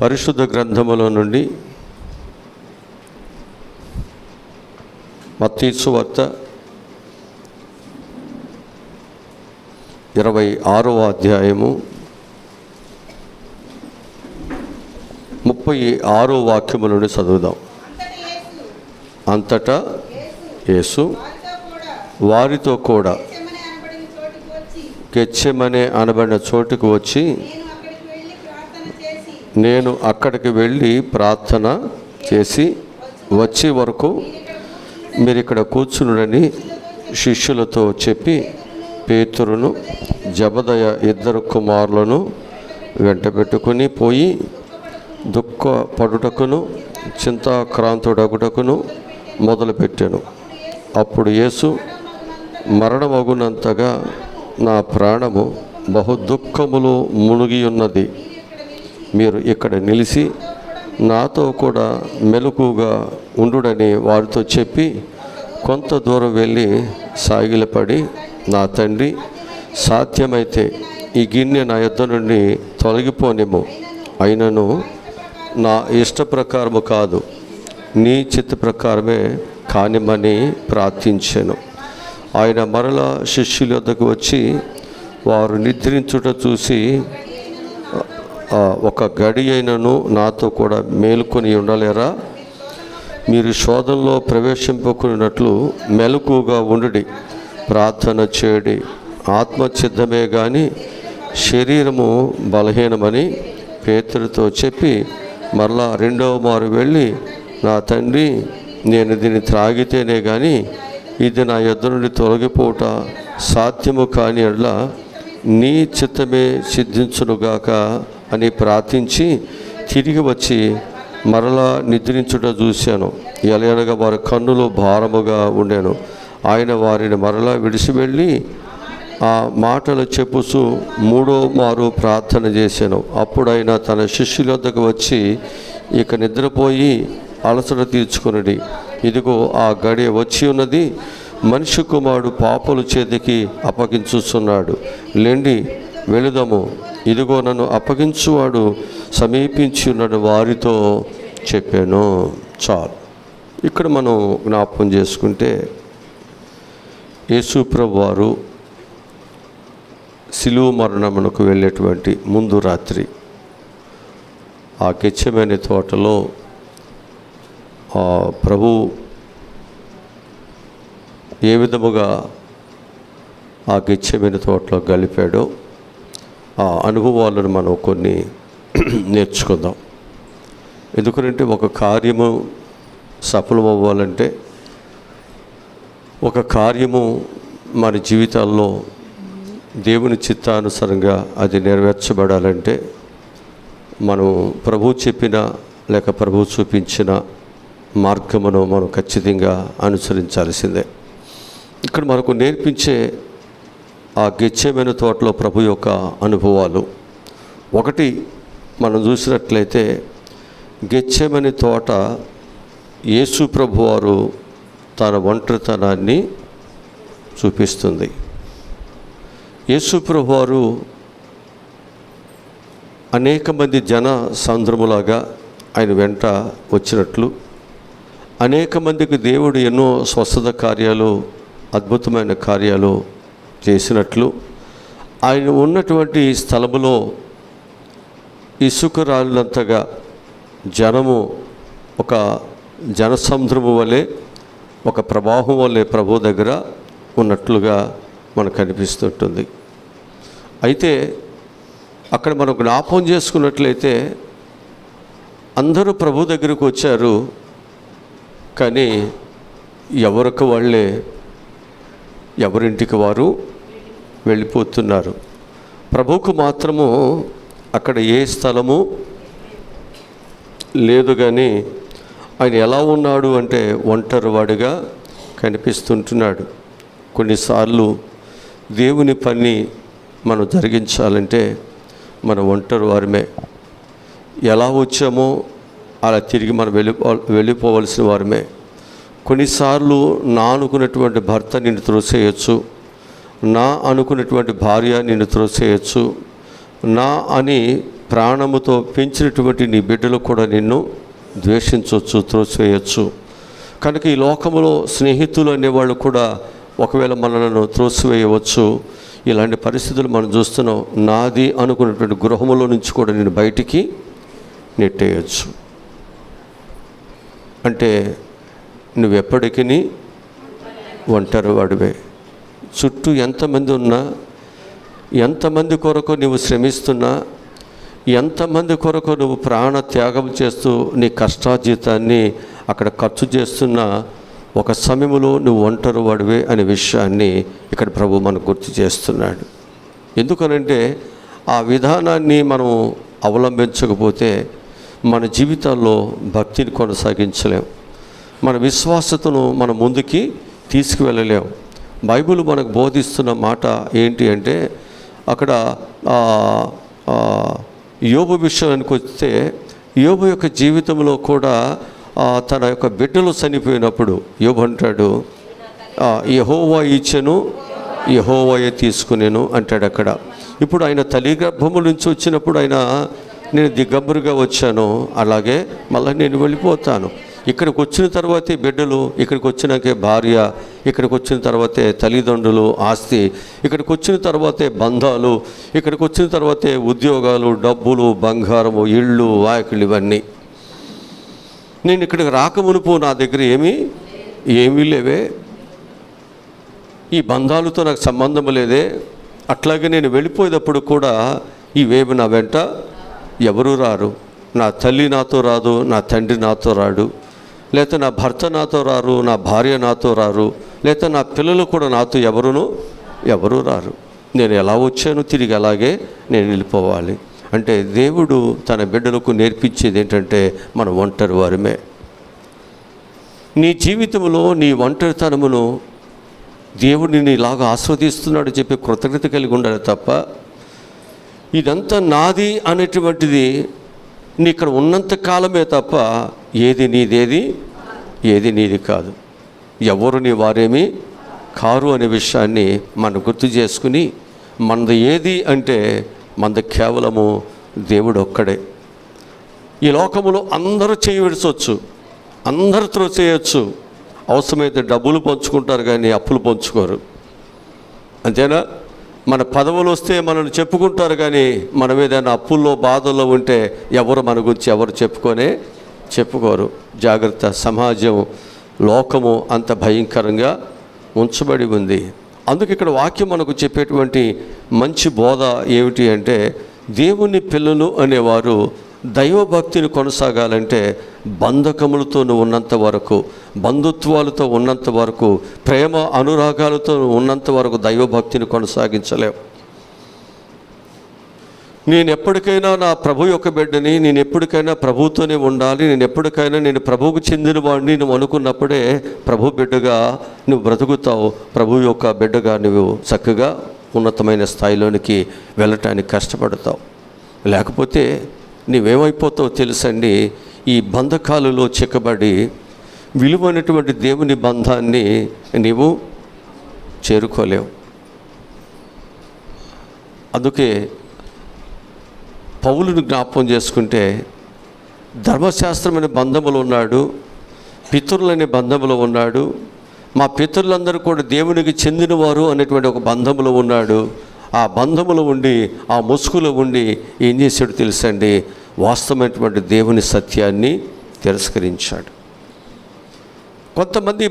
పరిశుద్ధ గ్రంథములో నుండి మత్తయి సువార్త 26వ అధ్యాయము 36వ వాక్యము నుండి చదువుదాం. అంతటా యేసు వారితో కూడా గెత్సెమనే అనబడిన చోటుకు వచ్చి, నేను అక్కడికి వెళ్ళి ప్రార్థన చేసి వచ్చే వరకు మీరు ఇక్కడ కూర్చునుడని శిష్యులతో చెప్పి, పేతురును జబదయ 2 కుమారులను వెంట పెట్టుకుని పోయి దుఃఖపడుటకును చింతాక్రాంతుడగుటకును మొదలుపెట్టాను. అప్పుడు యేసు, మరణమగునంతగా నా ప్రాణము బహు దుఃఖములో మునిగి ఉన్నది. మీరు ఇక్కడ నిలిచి నాతో కూడా మెలకుగా ఉండుడని వారితో చెప్పి కొంత దూరం వెళ్ళి సాగిలపడి, నా తండ్రి, సాధ్యమైతే ఈ గిన్నె నా యొద్ద నుండి తొలగిపోనేమో, అయినను నా ఇష్ట ప్రకారము కాదు, నీ చిత్త ప్రకారమే కానిమని ప్రార్థించాను. ఆయన మరలా శిష్యుల వద్దకు వచ్చి వారు నిద్రించుట చూసి, ఒక గడి అయినను నాతో కూడా మేలుకొని ఉండలేరా? మీరు శోధనలో ప్రవేశింపకున్నట్లు మెలకుగా ఉండుడి, ప్రార్థన చేయడి. ఆత్మచిత్తమే కానీ శరీరము బలహీనమని పేతురుతో చెప్పి మరలా 2వ మారు వెళ్ళి, నా తండ్రి, నేను దీన్ని త్రాగితేనే కానీ ఇది నా యొద్ద నుండి తొలగిపోట సాధ్యము కాని ఎడల నీ చిత్తమే సిద్ధించునుగాక అని ప్రార్థించి తిరిగి వచ్చి మరలా నిద్రించుట చూశాను. ఎలయనగా వారి కన్నులు భారముగా ఉండెను. ఆయన వారిని మరలా విడిచి వెళ్ళి ఆ మాటలు చెప్పుచు 3వ మారు ప్రార్థన చేశాను. అప్పుడు ఆయన తన శిష్యుల వద్దకు వచ్చి, ఇక నిద్రపోయి అలసట తీర్చుకొనుడి, ఇదిగో ఆ గడియ వచ్చి ఉన్నది, మనిషి కుమారుడు పాపుల చేతికి అప్పగించుచున్నాడు. లేండి, వెళుదాము, ఇదిగో నన్ను అప్పగించువాడు సమీపించి ఉన్నాడు వారితో చెప్పాను. చాలు. ఇక్కడ మనం జ్ఞాపకం చేసుకుంటే, యేసు ప్రభువు వారు సిలువ మరణమునకు వెళ్ళేటువంటి ముందు రాత్రి ఆ గెత్సెమనే తోటలో ప్రభు ఏ విధముగా ఆ గెత్సెమనే తోటలో గలిపాడో ఆ అనుభవాలను మనం కొన్ని నేర్చుకుందాం. ఎందుకంటే ఒక కార్యము సఫలమవ్వాలంటే, ఒక కార్యము మన జీవితాల్లో దేవుని చిత్తానుసారంగా అది నెరవేర్చబడాలంటే మనం ప్రభు చెప్పిన లేక ప్రభు చూపించిన మార్గమును మనం ఖచ్చితంగా అనుసరించాల్సిందే. ఇక్కడ మనకు నేర్పించే ఆ గెత్సెమనే తోటలో ప్రభు యొక్క అనుభవాలు ఒకటి మనం చూసినట్లయితే, గెత్సెమనే తోట యేసు ప్రభు వారు తన ఒంటరితనాన్ని చూపిస్తుంది. యేసు ప్రభు వారు అనేక మంది జన సంద్రములాగా ఆయన వెంట వచ్చినట్లు, అనేక మందికి దేవుడు ఎన్నో స్వస్థత కార్యాలు, అద్భుతమైన కార్యాలు చేసినట్లు, ఆయన ఉన్నటువంటి స్థలములో ఇసుక రాళ్ళంతగా జనము ఒక జనసముద్రము వలె, ఒక ప్రవాహం వలె ప్రభు దగ్గర ఉన్నట్లుగా మనకు కనిపిస్తుంటుంది. అయితే అక్కడ మనం జ్ఞాపకం చేసుకున్నట్లయితే అందరూ ప్రభు దగ్గరకు వచ్చారు, కానీ ఎవరికి వాళ్ళే ఎవరింటికి వారు వెళ్ళిపోతున్నారు. ప్రభువుకు మాత్రము అక్కడ ఏ స్థలము లేదు. కానీ ఆయన ఎలా ఉన్నాడు అంటే ఒంటరివాడిగా కనిపిస్తుంటున్నాడు. కొన్నిసార్లు దేవుని పని మనం జరిగించాలంటే మన ఒంటరి వారమే. ఎలా వచ్చామో అలా తిరిగి మనం వెళ్ళిపోవలసిన వారమే. కొన్నిసార్లు నా అనుకున్నటువంటి భర్త నిన్ను త్రోసేయచ్చు, నా అనుకున్నటువంటి భార్య నిన్ను త్రోసేయచ్చు, నా అని ప్రాణముతో పెంచినటువంటి నీ బిడ్డలు కూడా నిన్ను ద్వేషించవచ్చు, త్రోసివేయచ్చు. కనుక ఈ లోకములో స్నేహితులు అనేవాళ్ళు కూడా ఒకవేళ మనలను త్రోసివేయవచ్చు. ఇలాంటి పరిస్థితులు మనం చూస్తున్నాం. నాది అనుకున్నటువంటి గృహములో నుంచి కూడా నేను బయటికి నెట్టేయచ్చు. అంటే నువ్వెప్పటికీ ఒంటరి వాడివే. చుట్టూ ఎంతమంది ఉన్నా, ఎంతమంది కొరకు నువ్వు శ్రమిస్తున్నా, ఎంతమంది కొరకు నువ్వు ప్రాణ త్యాగం చేస్తూ నీ కష్టార్జితాన్ని అక్కడ ఖర్చు చేస్తున్న ఒక సమయంలో నువ్వు ఒంటరి వాడివే అనే విషయాన్ని ఇక్కడ ప్రభు మనకు గుర్తు చేస్తున్నాడు. ఎందుకనంటే ఆ విధానాన్ని మనం అవలంబించకపోతే మన జీవితాల్లో భక్తిని కొనసాగించలేం, మన విశ్వాసతను మనం ముందుకి తీసుకువెళ్ళలేం. బైబిల్ మనకు బోధిస్తున్న మాట ఏంటి అంటే, అక్కడ యోబు విషయానికి వస్తే యోబు యొక్క జీవితంలో కూడా తన యొక్క బిడ్డలు చనిపోయినప్పుడు యోబు అంటాడు, యెహోవా ఇచ్చెను యెహోవాయే తీసుకునేను అంటాడు అక్కడ. ఇప్పుడు ఆయన తల్లి గర్భము నుంచి వచ్చినప్పుడు ఆయన నేను దిగంబరుగా వచ్చాను, అలాగే మళ్ళీ నేను వెళ్ళిపోతాను. ఇక్కడికి వచ్చిన తర్వాతే బిడ్డలు, ఇక్కడికి వచ్చినాకే భార్య, ఇక్కడికి వచ్చిన తర్వాతే తల్లిదండ్రులు, ఆస్తి, ఇక్కడికి వచ్చిన తర్వాతే బంధాలు, ఇక్కడికి వచ్చిన తర్వాతే ఉద్యోగాలు, డబ్బులు, బంగారము, ఇళ్ళు, వాకిళ్ళు, ఇవన్నీ. నేను ఇక్కడికి రాకమునుపు నా దగ్గర ఏమీ లేవే, ఈ బంధాలతో నాకు సంబంధం లేదే. అట్లాగే నేను వెళ్ళిపోయేటప్పుడు కూడా ఇవేమి నా వెంట ఎవరు రారు. నా తల్లి నాతో రాదు, నా తండ్రి నాతో రాడు, లేకపోతే నా భర్త నాతో రారు, నా భార్య నాతో రారు, లేకపోతే నా పిల్లలు కూడా నాతో ఎవరు రారు. నేను ఎలా వచ్చాను తిరిగి అలాగే నేను వెళ్ళిపోవాలి. అంటే దేవుడు తన బిడ్డలకు నేర్పించేది ఏంటంటే మనం ఒంటరి వారమే. నీ జీవితంలో నీ ఒంటరితనమును దేవుడు నిన్ను ఇలాగ ఆస్వాదిస్తున్నాడు చెప్పి కృతజ్ఞత కలిగి ఉండాలి తప్ప, ఇదంతా నాది అనేటువంటిది నీ ఇక్కడ ఉన్నంత కాలమే తప్ప ఏది నీది కాదు. ఎవరు నీ వారేమి కారు అనే విషయాన్ని మనం గుర్తు చేసుకుని, మనది ఏది అంటే మనది కేవలము దేవుడు ఒక్కడే. ఈ లోకములో అందరూ చేయి విడిచవచ్చు, అందరూ త్రోసేయచ్చు, అవసరమైతే డబ్బులు పంచుకుంటారు కానీ అప్పులు పంచుకోరు. అంతేనా? మన పదవులు వస్తే మనల్ని చెప్పుకుంటారు కానీ మనం ఏదైనా అప్పుల్లో బాధల్లో ఉంటే ఎవరు మన గురించి ఎవరు చెప్పుకోరు. జాగ్రత్త. సమాజం, లోకము అంత భయంకరంగా ఉంచబడి ఉంది. అందుకు ఇక్కడ వాక్యం మనకు చెప్పేటువంటి మంచి బోధ ఏమిటి అంటే, దేవుని పిల్లలు అనేవారు దైవభక్తిని కొనసాగాలంటే బంధకములతో ఉన్నంత వరకు, బంధుత్వాలతో ఉన్నంత వరకు, ప్రేమ అనురాగాలతో ఉన్నంత వరకు దైవభక్తిని కొనసాగించలేవు. నేను ఎప్పటికైనా నా ప్రభు యొక్క బిడ్డని, నేను ఎప్పటికైనా ప్రభువుతోనే ఉండాలి, నేను ప్రభువుకు చెందిన వాడిని నువ్వు అనుకున్నప్పుడే ప్రభు బిడ్డగా నువ్వు బ్రతుకుతావు. ప్రభు యొక్క బిడ్డగా నువ్వు చక్కగా ఉన్నతమైన స్థాయిలోనికి వెళ్ళటానికి కష్టపడతావు. లేకపోతే నీవేమైపోతావు తెలుసండి, ఈ బంధకాలలో చిక్కబడి విలువైనటువంటి దేవుని బంధాన్ని నీవు చేరుకోలేవు. అందుకే పౌలుని జ్ఞాపకం చేసుకుంటే, ధర్మశాస్త్రమైన బంధములో ఉన్నాడు, పితరులనే బంధములో ఉన్నాడు, మా పితరులందరూ కూడా దేవునికి చెందినవారు అనేటువంటి ఒక బంధములో ఉన్నాడు. ఆ బంధములో ఉండి, ఆ ముసుగులో ఉండి ఏం చేశాడు తెలుసండి, వాస్తవమైనటువంటి దేవుని సత్యాన్ని తిరస్కరించాడు. కొంతమంది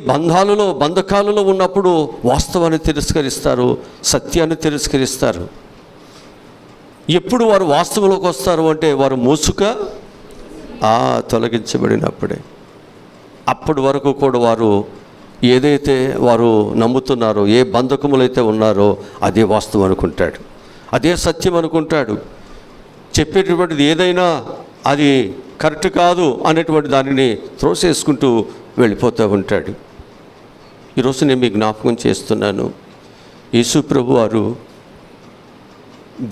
బంధకాలలో ఉన్నప్పుడు వాస్తవాన్ని తిరస్కరిస్తారు, సత్యాన్ని తిరస్కరిస్తారు. ఎప్పుడు వారు వాస్తవంలోకి వస్తారు అంటే వారు మూసుక తొలగించబడినప్పుడే. అప్పటి వరకు కూడా వారు ఏదైతే వారు నమ్ముతున్నారో, ఏ బంధకములైతే ఉన్నారో అదే వాస్తవం అనుకుంటాడు, అదే సత్యం అనుకుంటాడు. చెప్పేటటువంటిది ఏదైనా అది కరెక్ట్ కాదు అనేటువంటి దానిని త్రోసేసుకుంటూ వెళ్ళిపోతూ ఉంటాడు. ఈరోజు నేను మీకు జ్ఞాపకం చేస్తున్నాను, యేసు ప్రభు వారు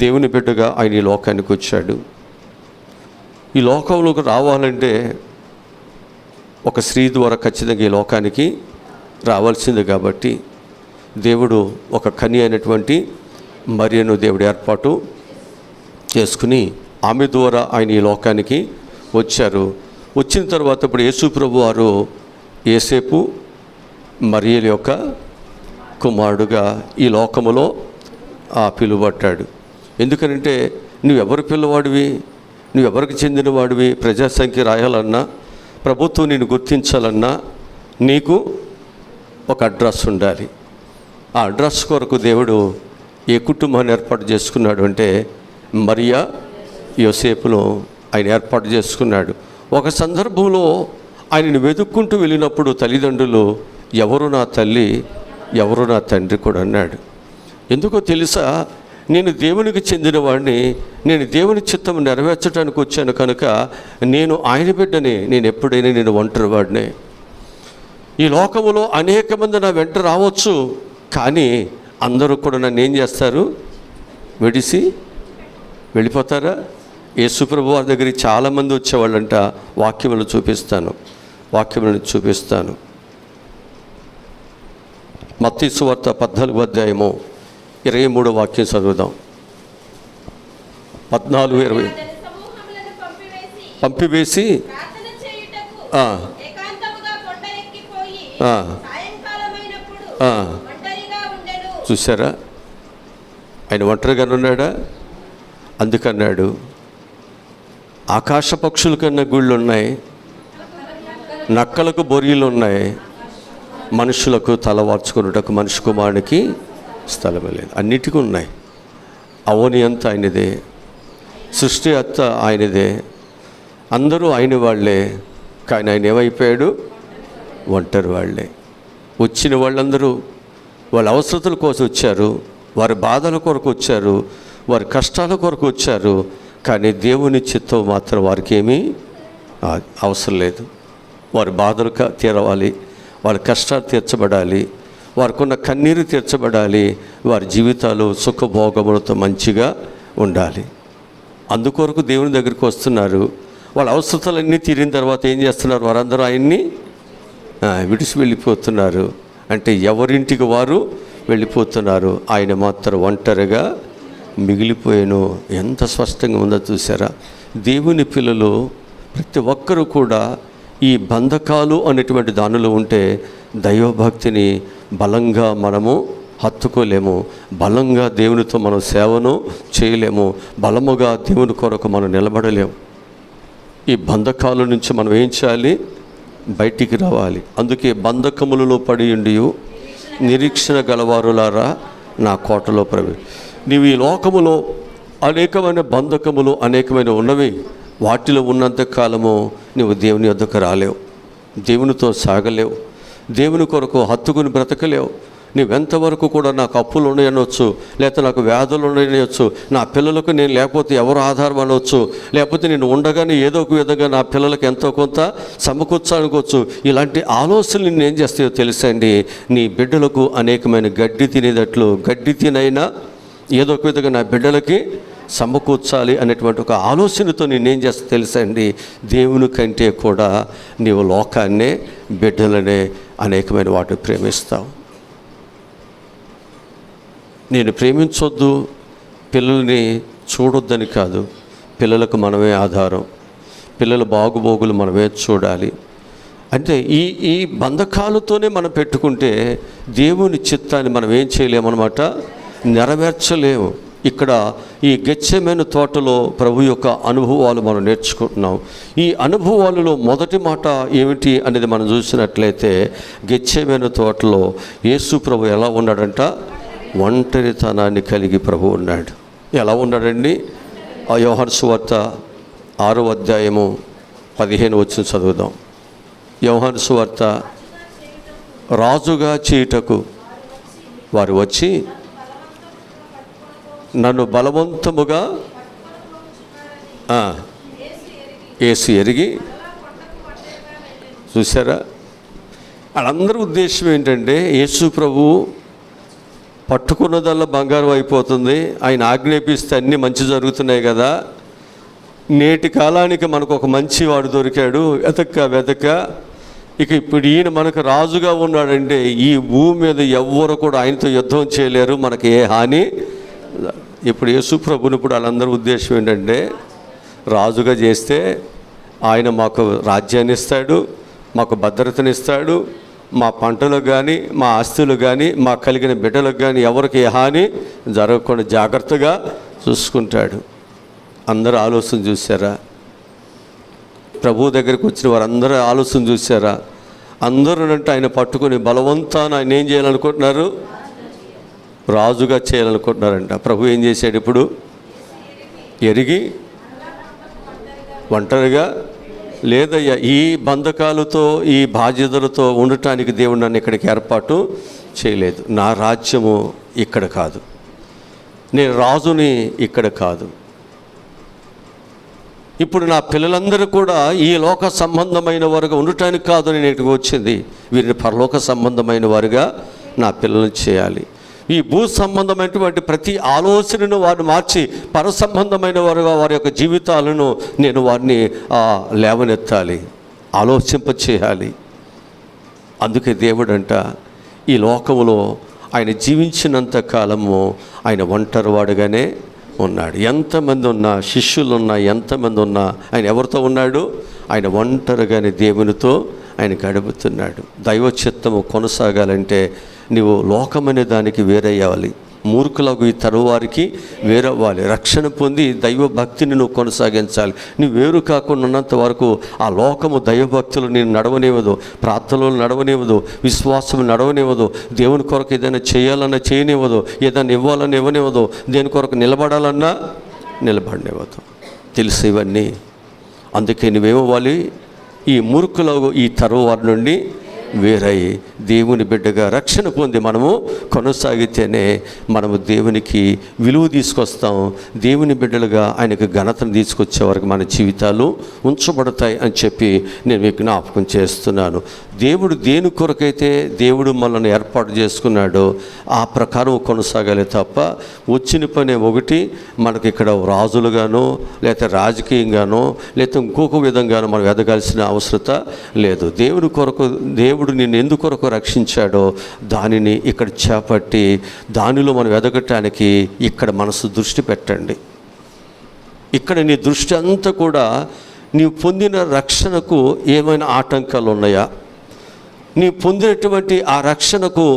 దేవుని బిడ్డగా ఆయన ఈ లోకానికి వచ్చాడు. ఈ లోకంలోకి రావాలంటే ఒక స్త్రీ ద్వారా ఖచ్చితంగా ఈ లోకానికి రావాల్సింది. కాబట్టి దేవుడు ఒక కన్య అయినటువంటి మరియను దేవుడు ఏర్పాటు చేసుకుని ఆమె ద్వారా ఆయన ఈ లోకానికి వచ్చారు. వచ్చిన తర్వాత ఇప్పుడు యేసు ప్రభు వారు యోసేపు మరియల యొక్క కుమారుడుగా ఈ లోకములో పిలువబడ్డాడు. ఎందుకనంటే నువ్వెవరు పిల్లవాడివి, నువ్వెవరికి చెందినవాడివి, ప్రజాసంఖ్య రాయాలన్నా, ప్రభుత్వం నిన్ను గుర్తించాలన్నా నీకు ఒక అడ్రస్ ఉండాలి. ఆ అడ్రస్ కొరకు దేవుడు ఏ కుటుంబాన్ని ఏర్పాటు చేసుకున్నాడు అంటే మరియా యోసేపును ఆయన ఏర్పాటు చేసుకున్నాడు. ఒక సందర్భంలో ఆయనను వెతుక్కుంటూ వెళ్ళినప్పుడు తల్లిదండ్రులు ఎవరు నా తల్లి, ఎవరు నా తండ్రి కూడా అన్నాడు. ఎందుకో తెలుసా, నేను దేవునికి చెందినవాడిని, నేను దేవుని చిత్తం నెరవేర్చడానికి వచ్చాను కనుక నేను ఆయన బిడ్డని, నేను ఎప్పుడైనా నేను ఒంటరి వాడినే. ఈ లోకములో అనేక మంది నా వెంట రావచ్చు, కానీ అందరూ కూడా నన్ను ఏం చేస్తారు, విడిసి వెళ్ళిపోతారా? యేసుప్రభు వారి దగ్గరికి చాలామంది వచ్చేవాళ్ళంట. వాక్యములను చూపిస్తాను. మత్తయి సువార్త 14వ అధ్యాయము 23వ వాక్యం చదువుదాం. 14:20 పంపివేసి చూసారా, ఆయన ఒంటరిగానే ఉన్నాడా? అందుకన్నాడు, ఆకాశ పక్షుల కన్నా గుళ్ళు ఉన్నాయి, నక్కలకు బొరియలు ఉన్నాయి, మనుషులకు తలవార్చుకున్నటకు మనిషి కుమారునికి స్థలమే లేదు. అన్నిటికీ ఉన్నాయి. అవని అంతా ఆయనదే, సృష్టి అంతా ఆయనదే, అందరూ ఆయన వాళ్ళే. కానీ ఆయన ఏమైపోయాడు, ఒంటరి వాళ్ళే. వచ్చిన వాళ్ళందరూ వాళ్ళ అవసరతల కోసం వచ్చారు, వారి బాధల కొరకు వచ్చారు, వారి కష్టాల కొరకు వచ్చారు. కానీ దేవుని చిత్తం మాత్రం వారికి ఏమీ అవసరం లేదు. వారి బాధలు తీరవాలి, వారి కష్టాలు తీర్చబడాలి, వారికి ఉన్న కన్నీరు తీర్చబడాలి, వారి జీవితాలు సుఖభోగములతో మంచిగా ఉండాలి. అందుకొరకు దేవుని దగ్గరికి వస్తున్నారు. వాళ్ళ అవసరతలన్నీ తీరిన తర్వాత ఏం చేస్తున్నారు, వారందరూ ఆయన్ని విడిచి వెళ్ళిపోతున్నారు. అంటే ఎవరింటికి వారు వెళ్ళిపోతున్నారు, ఆయన మాత్రం ఒంటరిగా మిగిలిపోయాను. ఎంత స్పష్టంగా ఉందో చూసారా? దేవుని పిల్లలు ప్రతి ఒక్కరూ కూడా ఈ బంధకాలు అనేటువంటి దానిలో ఉంటే దైవభక్తిని బలంగా మనము హత్తుకోలేము, బలంగా దేవునితో మనం సేవను చేయలేము, బలముగా దేవుని కొరకు మనం నిలబడలేము. ఈ బంధకాల నుంచి మనం ఏం చేయాలి, బయటికి రావాలి. అందుకే బంధకములలో పడి ఉండి నిరీక్షణ గలవారులారా నా కోటలో నీవు ఈ లోకములో అనేకమైన బంధకములు అనేకమైన ఉన్నవి, వాటిలో ఉన్నంత కాలము నువ్వు దేవుని వద్దకు రాలేవు, దేవునితో సాగలేవు, దేవుని కొరకు హత్తుకుని బ్రతకలేవు. నువ్వెంతవరకు కూడా నాకు అప్పులు ఉన్నాయనవచ్చు, లేకపోతే నాకు వ్యాధులు ఉన్నాయనవచ్చు, నా పిల్లలకు నేను లేకపోతే ఎవరు ఆధారం అనవచ్చు, లేకపోతే నేను ఉండగానే ఏదో ఒక విధంగా నా పిల్లలకు ఎంతో కొంత సమకూర్చాలనుకోవచ్చు. ఇలాంటి ఆలోచనలు నేను ఏం చేస్తాయో తెలుసండి, నీ బిడ్డలకు అనేకమైన గడ్డి తినేటట్లు, గడ్డి తినైనా ఏదో ఒక విధంగా నా బిడ్డలకి సమకూర్చాలి అనేటువంటి ఒక ఆలోచనతో నేనేం చేస్తా తెలుసండి, దేవుని కంటే కూడా నీవు లోకాన్నే బిడ్డలనే అనేకమైన వాటిని ప్రేమిస్తావు. నేను ప్రేమించొద్దు, పిల్లల్ని చూడొద్దని కాదు, పిల్లలకు మనమే ఆధారం, పిల్లల బాగుబోగులు మనమే చూడాలి. అంటే ఈ బంధకాలతోనే మనం పెట్టుకుంటే దేవుని చిత్తాన్ని మనం ఏం చేయలేమన్నమాట, నెరవేర్చలేము. ఇక్కడ ఈ గెత్సేమనే తోటలో ప్రభు యొక్క అనుభవాలు మనం నేర్చుకుంటున్నాం. ఈ అనుభవాలలో మొదటి మాట ఏమిటి అనేది మనం చూసినట్లయితే, గెత్సేమనే తోటలో యేసు ప్రభు ఎలా ఉన్నాడంట, ఒంటరితనాన్ని కలిగి ప్రభు ఉన్నాడు. ఎలా ఉన్నాడండి? ఆ యోహాను సువార్త 6వ అధ్యాయము 15 వచనం చదువుదాం. యోహాను సువార్త, రాజుగా చేయుటకు వారు వచ్చి నన్ను బలవంతముగా యేసు ఎరిగి. చూసారా, వాళ్ళందరి ఉద్దేశం ఏంటంటే యేసు ప్రభు పట్టుకున్నదల్లా బంగారం అయిపోతుంది, ఆయన ఆజ్ఞాపిస్తే అన్నీ మంచి జరుగుతున్నాయి కదా, నేటి కాలానికి మనకు ఒక మంచి వాడు దొరికాడు, వెతక ఇక ఇప్పుడు ఈయన మనకు రాజుగా ఉన్నాడంటే ఈ భూమి మీద ఎవ్వరు కూడా ఆయనతో యుద్ధం చేయలేరు, మనకి ఏ హాని. ఇప్పుడు యేసు ప్రభుని ఇప్పుడు వాళ్ళందరి ఉద్దేశం ఏంటంటే రాజుగా చేస్తే ఆయన మాకు రాజ్యాన్ని ఇస్తాడు, మాకు భద్రతనిస్తాడు, మా పంటలకు కానీ మా ఆస్తులకు కానీ మా కలిగిన బిడ్డలకు కానీ ఎవరికి ఏ హాని జరగకుండా జాగ్రత్తగా చూసుకుంటాడు. అందరూ ఆలోచన చూసారా? ప్రభు దగ్గరికి వచ్చిన వారందరూ ఆలోచన చూసారా? అందరూ అంటే ఆయన పట్టుకుని బలవంతాన ఆయన ఏం చేయాలనుకుంటున్నారు? రాజుగా చేయాలనుకుంటున్నారంట. ప్రభు ఏం చేశాడు? ఇప్పుడు ఎరిగి ఒంటరిగా లేదయ్యా, ఈ బంధకాలతో ఈ బాధ్యతలతో ఉండటానికి దేవుడు నన్ను ఇక్కడికి ఏర్పాటు చేయలేదు. నా రాజ్యము ఇక్కడ కాదు, నేను రాజుని ఇక్కడ కాదు. ఇప్పుడు నా పిల్లలందరూ కూడా ఈ లోక సంబంధమైన వారుగా ఉండటానికి కాదు నేను ఇక్కడికి వచ్చింది, వీరిని పరలోక సంబంధమైన వారుగా నా పిల్లలను చేయాలి. ఈ భూ సంబంధమైనటువంటి ప్రతి ఆలోచనను వారిని మార్చి పర సంబంధమైన వారుగా వారి యొక్క జీవితాలను నేను వారిని లేవనెత్తాలి, ఆలోచింపచేయాలి. అందుకే దేవుడంట ఈ లోకములో ఆయన జీవించినంత కాలము ఆయన ఒంటరివాడుగానే ఉన్నాడు. ఎంతమంది ఉన్నా, శిష్యులు ఉన్నా, ఎంతమంది ఉన్నా ఆయన ఎవరితో ఉన్నాడు? ఆయన ఒంటరిగానే దేవునితో ఆయన గడుపుతున్నాడు. దైవ చిత్తము కొనసాగాలంటే నువ్వు లోకమనే దానికి వేరయ్యాలి, మూర్ఖులకు ఈ తరువారికి వేరవ్వాలి. రక్షణ పొంది దైవ భక్తిని నువ్వు కొనసాగించాలి. నువ్వు వేరు కాకుండా ఉన్నంత వరకు ఆ లోకము దైవభక్తులు నేను నడవనివ్వదు, ప్రార్థనలు నడవనివ్వదు, విశ్వాసం నడవనివ్వదు, దేవుని కొరకు ఏదైనా చేయాలన్నా చేయనివ్వదు, ఏదైనా ఇవ్వాలన్నా ఇవ్వనివ్వదు, దేని కొరకు నిలబడాలన్నా నిలబడనివ్వదు. తెలుసు ఇవన్నీ. అందుకే నువ్వేమవ్వాలి? ఈ మూర్ఖులకు ఈ తరువారి నుండి వేరై దేవుని బిడ్డగా రక్షణ పొంది మనము కొనసాగితేనే మనము దేవునికి విలువ తీసుకొస్తాం. దేవుని బిడ్డలుగా ఆయనకు ఘనతను తీసుకొచ్చే వరకు మన జీవితాలు ఉంచబడతాయి అని చెప్పి నేను మీకు జ్ఞాపకం చేస్తున్నాను. దేవుడు దేని కొరకైతే దేవుడు మనల్ని ఏర్పాటు చేసుకున్నాడో ఆ ప్రకారం కొనసాగాలి తప్ప వచ్చిన పని ఒకటి మనకి ఇక్కడ రాజులుగానో లేకపోతే రాజకీయంగానో లేకపోతే ఇంకొక విధంగానో మనం ఎదగాల్సిన అవసరత లేదు. దేవుని కొరకు దేవుడు నిన్ను ఎందుకొరకు రక్షించాడో దానిని ఇక్కడ చేపట్టి దానిలో మనం ఎదగటానికి ఇక్కడ మనసు దృష్టి పెట్టండి. ఇక్కడ నీ దృష్టి అంతా కూడా నీవు పొందిన రక్షణకు ఏమైనా ఆటంకాలు ఉన్నాయా? నీ పొందినటువంటి ఆ రక్షణకు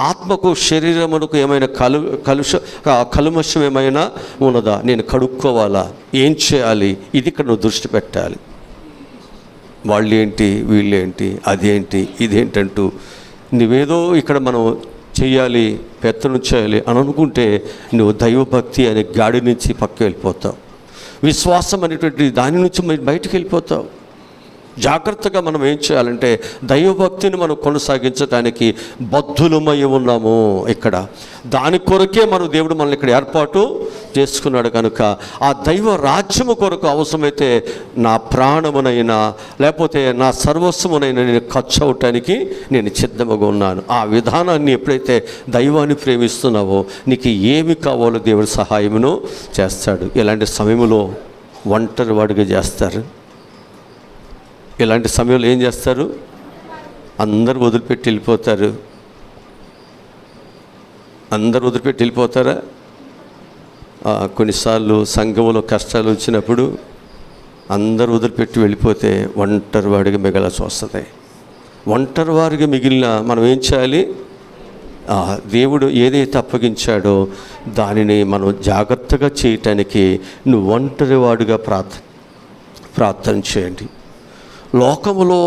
ఆత్మకు శరీరమునకు ఏమైనా కలుమషం ఏమైనా ఉన్నదా? నేను కడుక్కోవాలా? ఏం చేయాలి? ఇది ఇక్కడ నువ్వు దృష్టి పెట్టాలి. వాళ్ళేంటి, వీళ్ళేంటి, అదేంటి, ఇదేంటంటూ నువ్వేదో ఇక్కడ మనం చేయాలి, పెత్తనం చేయాలి అని అనుకుంటే నువ్వు దైవభక్తి అనే గాడి నుంచి పక్కకి వెళ్ళిపోతావు. విశ్వాసం అనేటువంటి దాని నుంచి బయటికి వెళ్ళిపోతావు. జాగ్రత్తగా మనం ఏం చేయాలంటే దైవభక్తిని మనం కొనసాగించడానికి బద్ధులమై ఉన్నాము. ఇక్కడ దాని కొరకే మనం దేవుడు మనల్ని ఇక్కడ ఏర్పాటు చేసుకున్నాడు. కనుక ఆ దైవ రాజ్యము కొరకు అవసరమైతే నా ప్రాణమునైనా లేకపోతే నా సర్వస్వమునైనా నేను ఖర్చు అవటానికి నేను సిద్ధంగా ఉన్నాను. ఆ విధానాన్ని ఎప్పుడైతే దైవాన్ని ప్రేమిస్తున్నావో నీకు ఏమి కావాలో దేవుడి సహాయమును చేస్తాడు. ఇలాంటి సమయంలో ఒంటరి వాడిగా చేస్తారు. ఇలాంటి సమయంలో ఏం చేస్తారు? అందరూ వదిలిపెట్టి వెళ్ళిపోతారు. అందరూ వదిలిపెట్టి వెళ్ళిపోతారా? కొన్నిసార్లు సంఘంలో కష్టాలు వచ్చినప్పుడు అందరూ వదిలిపెట్టి వెళ్ళిపోతే ఒంటరి వాడిగా మిగలాల్సి వస్తుంది. ఒంటరి వారిగా మిగిలిన మనం ఏం చేయాలి? దేవుడు ఏదైతే అప్పగించాడో దానిని మనం జాగ్రత్తగా చేయటానికి నువ్వు ఒంటరి వాడిగా ప్రార్థన చేయండి. లోకములో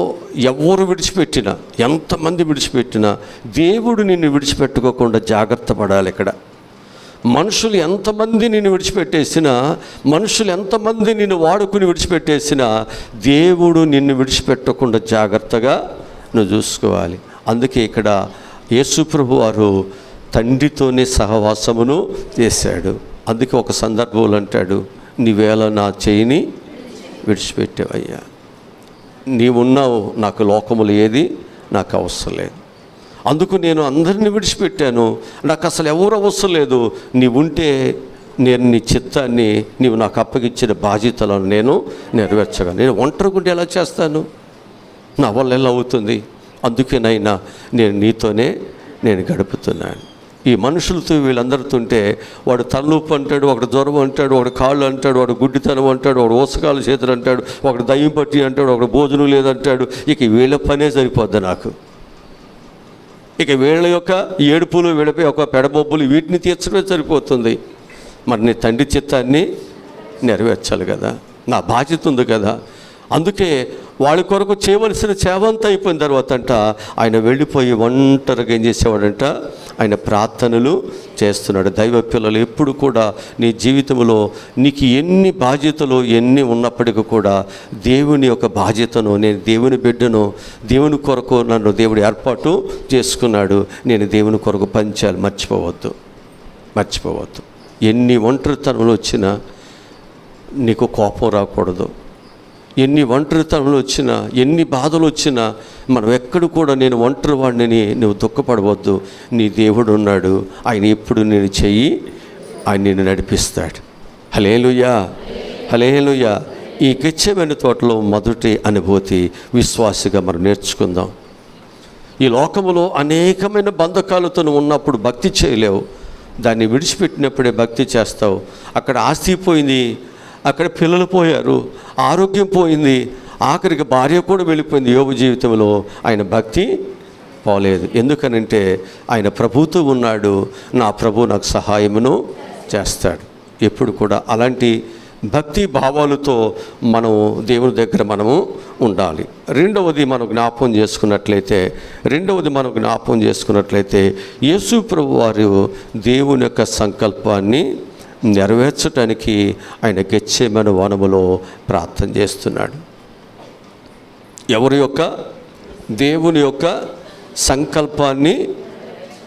ఎవరు విడిచిపెట్టినా, ఎంతమంది విడిచిపెట్టినా దేవుడు నిన్ను విడిచిపెట్టుకోకుండా జాగ్రత్త పడాలి. ఇక్కడ మనుషులు ఎంతమంది నిన్ను విడిచిపెట్టేసినా, మనుషులు ఎంతమంది నిన్ను వాడుకుని విడిచిపెట్టేసినా దేవుడు నిన్ను విడిచిపెట్టకుండా జాగ్రత్తగా నువ్వు చూసుకోవాలి. అందుకే ఇక్కడ యేసు ప్రభు వారు తండ్రితోనే సహవాసమును చేశాడు. అందుకే ఒక సందర్భంలో అంటాడు, నీవేళ నా చేయిని విడిచిపెట్టావయ్యా, నీవున్నావు, నాకు లోకములు ఏది నాకు అవసరం లేదు, అందుకు నేను అందరినీ విడిచిపెట్టాను, నాకు అసలు ఎవరు అవసరం లేదు, నీవుంటే నేను నీ చిత్తాన్ని నీవు నాకు అప్పగించిన బాధ్యతలను నేను నెరవేర్చగా, నేను ఒంటరిగుంటే ఎలా చేస్తాను? నా వల్ల ఎలా అవుతుంది? అందుకేనైనా నేను నీతోనే నేను గడుపుతున్నాను. ఈ మనుషులతో వీళ్ళందరితో ఉంటే వాడు తలనొప్పి అంటాడు, ఒకడు జ్వరం అంటాడు, ఒకడు కాళ్ళు అంటాడు, వాడు గుడ్డితనం అంటాడు, ఒకడు ఓసకాలు చేతులు అంటాడు, ఒకడు దయ్యం పట్టి అంటాడు, ఒకడు భోజనం లేదంటాడు. ఇక వీళ్ళ పనే సరిపోద్ది నాకు. ఇక వీళ్ళ యొక్క ఏడుపులు, వీళ్ళపై ఒక పెడబొబ్బులు, వీటిని తీర్చడమే సరిపోతుంది. మరి నీ తండ్రి చిత్తాన్ని నెరవేర్చాలి కదా, నా బాధ్యత ఉంది కదా. అందుకే వాళ్ళ కొరకు చేయవలసిన సేవంతా అయిపోయిన తర్వాత అంట ఆయన వెళ్ళిపోయి ఒంటరిగా ఏం చేసేవాడంట, ఆయన ప్రార్థనలు చేస్తున్నాడు. దైవ పిల్లలు ఎప్పుడు కూడా నీ జీవితంలో నీకు ఎన్ని బాధ్యతలు ఎన్ని ఉన్నప్పటికీ కూడా దేవుని యొక్క బాధ్యతను, నేను దేవుని బిడ్డను, దేవుని కొరకు నన్ను దేవుడు ఏర్పాటు చేసుకున్నాడు, నేను దేవుని కొరకు పనిచేయాలి. మర్చిపోవద్దు. ఎన్ని ఒంటరితనంలో వచ్చినా నీకు కోపం రాకూడదు. ఎన్ని ఒంటరితనంలో వచ్చినా, ఎన్ని బాధలు వచ్చినా మనం ఎక్కడ కూడా నేను ఒంటరి వాడిని నువ్వు దుఃఖపడవద్దు. నీ దేవుడు ఉన్నాడు, ఆయన ఎప్పుడు నేను చెయ్యి, ఆయన నిన్ను నడిపిస్తాడు. హల్లెలూయా. ఈ గెత్సేమనే తోటలో మొదటి అనుభూతి విశ్వాసిగా మనం నేర్చుకుందాం. ఈ లోకములో అనేకమైన బంధకాలతో ఉన్నప్పుడు భక్తి చేయలేవు, దాన్ని విడిచిపెట్టినప్పుడే భక్తి చేస్తావు. అక్కడ ఆస్తి పోయింది, అక్కడ పిల్లలు పోయారు, ఆరోగ్యం పోయింది, ఆఖరికి భార్య కూడా వెళ్ళిపోయింది. యోబు జీవితంలో ఆయన భక్తి పోలేదు. ఎందుకనంటే ఆయన ప్రభుతో ఉన్నాడు, నా ప్రభు నాకు సహాయమును చేస్తాడు. ఎప్పుడు కూడా అలాంటి భక్తి భావాలతో మనం దేవుని దగ్గర మనము ఉండాలి. రెండవది మనం జ్ఞాపకం చేసుకున్నట్లయితే యేసు ప్రభు వారు దేవుని యొక్క సంకల్పాన్ని నెరవేర్చడానికి ఆయన గెత్సేమనే వనములో ప్రార్థన చేస్తున్నాడు. దేవుని యొక్క సంకల్పాన్ని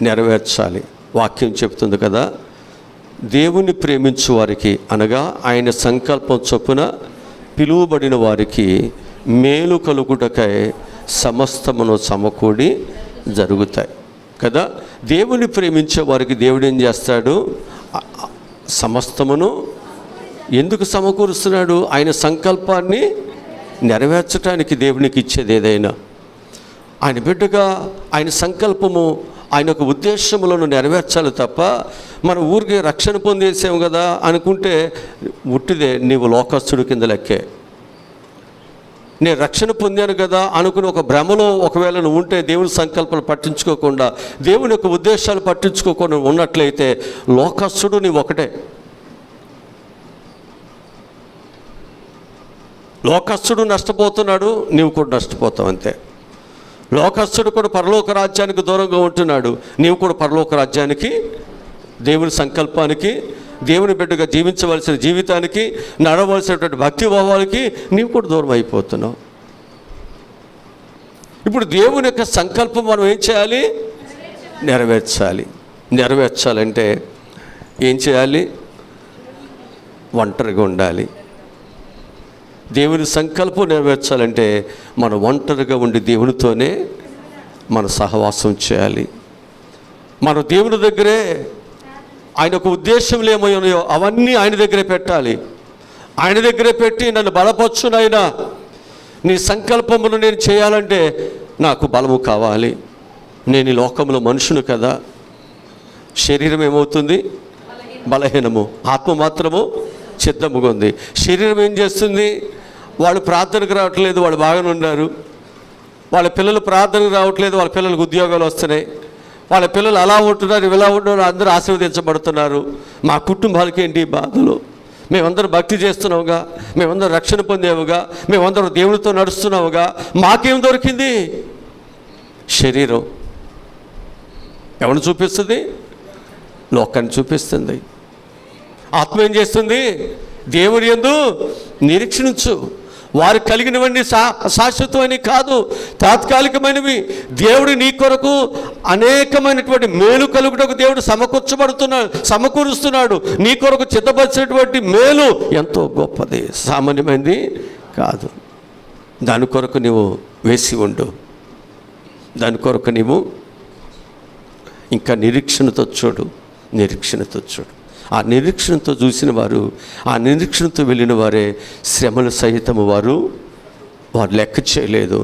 నెరవేర్చాలి. వాక్యం చెప్తుంది కదా, దేవుని ప్రేమించు వారికి అనగా ఆయన సంకల్పం చొప్పున పిలువబడిన వారికి మేలు కలుగుటకై సమస్తమును సమకూడి జరుగుతాయి కదా. దేవుని ప్రేమించే వారికి దేవుడు ఏం చేస్తాడు, సమస్తమును ఎందుకు సమకూరుస్తున్నాడు, ఆయన సంకల్పాన్ని నెరవేర్చడానికి. దేవునికి ఇచ్చేది ఏదైనా ఆయన బిడ్డగా ఆయన సంకల్పము, ఆయన యొక్క ఉద్దేశములను నెరవేర్చాలి తప్ప మనం ఊరికే రక్షణ పొందేసాము కదా అనుకుంటే ఉట్టిదే, నీవు లోకస్తుడి కింద లెక్కే. నేను రక్షణ పొందాను కదా అనుకుని ఒక భ్రమలో ఒకవేళ నువ్వు ఉంటే, దేవుని సంకల్పాలు పట్టించుకోకుండా, దేవుని యొక్క ఉద్దేశాలు పట్టించుకోకుండా ఉన్నట్లయితే లోకస్తుడు నీవు ఒకటే. లోకస్తుడు నష్టపోతున్నాడు, నీవు కూడా నష్టపోతావు అంతే. లోకస్తుడు కూడా పరలోక రాజ్యానికి దూరంగా ఉంటున్నాడు, నీవు కూడా పరలోక రాజ్యానికి, దేవుని సంకల్పానికి, దేవుని బిడ్డగా జీవించవలసిన జీవితానికి, నడవలసినటువంటి భక్తి భావాలకి నీవు కూడా దూరం అయిపోతున్నావు. ఇప్పుడు దేవుని యొక్క సంకల్పం మనం ఏం చేయాలి, నెరవేర్చాలంటే ఏం చేయాలి, ఒంటరిగా ఉండాలి. దేవుని సంకల్పం నెరవేర్చాలంటే మనం ఒంటరిగా ఉండి దేవునితోనే మన సహవాసం చేయాలి. మన దేవుని దగ్గరే ఆయన ఒక ఉద్దేశంలో ఏమయ్యాయో అవన్నీ ఆయన దగ్గరే పెట్టాలి. ఆయన దగ్గరే పెట్టి, నన్ను బలపరచు నాయనా, నీ సంకల్పమును నేను చేయాలంటే నాకు బలము కావాలి. నేను ఈ లోకంలో మనుషును కదా, శరీరం ఏమవుతుంది, బలహీనము, ఆత్మ మాత్రము సిద్ధముగా ఉంది. శరీరం ఏం చేస్తుంది, వాళ్ళు ప్రార్థనకు రావట్లేదు, వాళ్ళు బాగానే ఉన్నారు. వాళ్ళ పిల్లలు ప్రార్థనకు రావట్లేదు, వాళ్ళ పిల్లలకు ఉద్యోగాలు వస్తున్నాయి. వాళ్ళ పిల్లలు అలా ఉంటున్నారు, ఇలా ఉంటున్నారు, అందరూ ఆశీర్వదించబడుతున్నారు. మా కుటుంబాలకి ఏంటి బాధలు, మేమందరం భక్తి చేస్తున్నావుగా, మేమందరం రక్షణ పొందేవుగా, మేమందరం దేవునితో నడుస్తున్నావుగా, మాకేం దొరికింది, శరీరం. ఎవరిని చూపిస్తుంది, లోకాన్ని చూపిస్తుంది. ఆత్మ ఏం చేస్తుంది, దేవుని యందు నిరీక్షించు. వారు కలిగినవన్నీ శాశ్వతమైనవి కాదు, తాత్కాలికమైనవి. దేవుడు నీ కొరకు అనేకమైనటువంటి మేలు కలుగుటకు దేవుడు సమకూరుస్తున్నాడు. నీ కొరకు సిద్ధపరిచినటువంటి మేలు ఎంతో గొప్పది, సామాన్యమైనది కాదు. దాని కొరకు నీవు వేసి ఉండు, దాని కొరకు నీవు ఇంకా నిరీక్షణతో చూడు. ఆ నిరీక్షణతో చూసిన వారు, ఆ నిరీక్షణతో వెళ్ళిన వారే శ్రమల సహితము వారు వారు లెక్క చేయలేదు.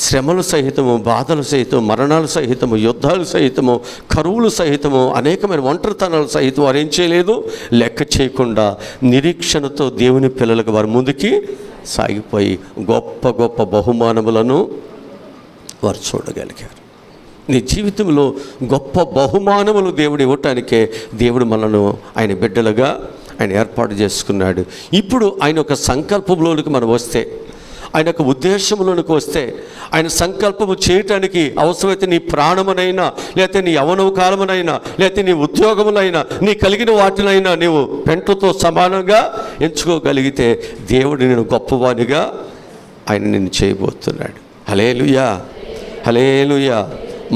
శ్రమలు సహితము, బాధలు సహితము, మరణాలు సహితము, యుద్ధాలు సహితము, కరువులు సహితము, అనేకమైన ఒంటరితనాలు సహితం వారు ఏం చేయలేదు, లెక్క చేయకుండా నిరీక్షణతో దేవుని పిల్లలకు వారు ముందుకి సాగిపోయి గొప్ప గొప్ప బహుమానములను వారు చూడగలిగారు. నీ జీవితంలో గొప్ప బహుమానములు దేవుడు ఇవ్వటానికే దేవుడు మనను ఆయన బిడ్డలుగా ఆయన ఏర్పాటు చేసుకున్నాడు. ఇప్పుడు ఆయన ఒక సంకల్పంలోనికి మనం వస్తే, ఆయన యొక్క ఉద్దేశంలోనికి వస్తే, ఆయన సంకల్పము చేయటానికి అవసరమైతే నీ ప్రాణమునైనా, లేకపోతే నీ యవ్వన కాలమునైనా, లేకపోతే నీ ఉద్యోగమునైనా, నీ కలిగిన వాటినైనా నీవు పెంటతో సమానంగా ఎంచుకోగలిగితే దేవుడు నేను గొప్పవానిగా ఆయన నిన్ను చేయబోతున్నాడు. హల్లెలూయా, హల్లెలూయా.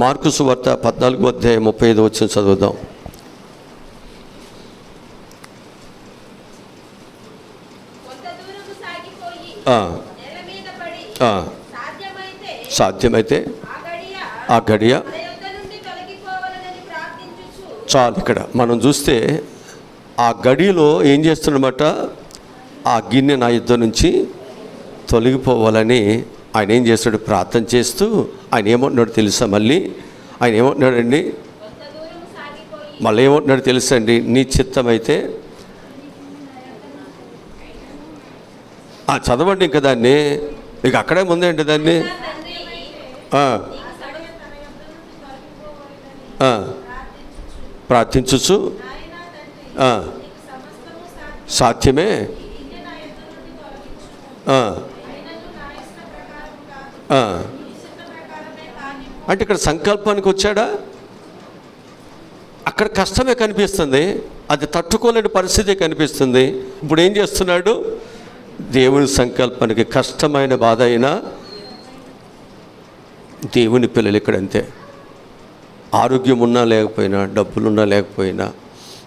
మార్కు సువార్త 14:35 చదువుదాం. సాధ్యమైతే ఆ గడియ చాలు. ఇక్కడ మనం చూస్తే ఆ గడిలో ఏం చేస్తున్నమాట, ఆ గిన్నె నా యుద్ధం నుంచి తొలగిపోవాలని ఆయన ఏం చేస్తాడు, ప్రార్థన చేస్తూ ఆయన ఏమంటున్నాడు తెలుసా, మళ్ళీ ఆయన ఏమంటున్నాడండి, మళ్ళీ ఏమంటున్నాడు తెలుసా అండి, నీ చిత్తమైతే చదవండి ఇంకా దాన్ని, ఇక అక్కడే ముందేంటి దాన్ని, ప్రార్థించు సాధ్యమే. అంటే ఇక్కడ సంకల్పానికి వచ్చాడా, అక్కడ కష్టమే కనిపిస్తుంది, అది తట్టుకోలేని పరిస్థితి కనిపిస్తుంది. ఇప్పుడు ఏం చేస్తున్నాడు, దేవుని సంకల్పానికి కష్టమైన బాధ అయినా, దేవుని పిల్లలు ఇక్కడంతే, ఆరోగ్యం ఉన్నా లేకపోయినా, డబ్బులున్నా లేకపోయినా,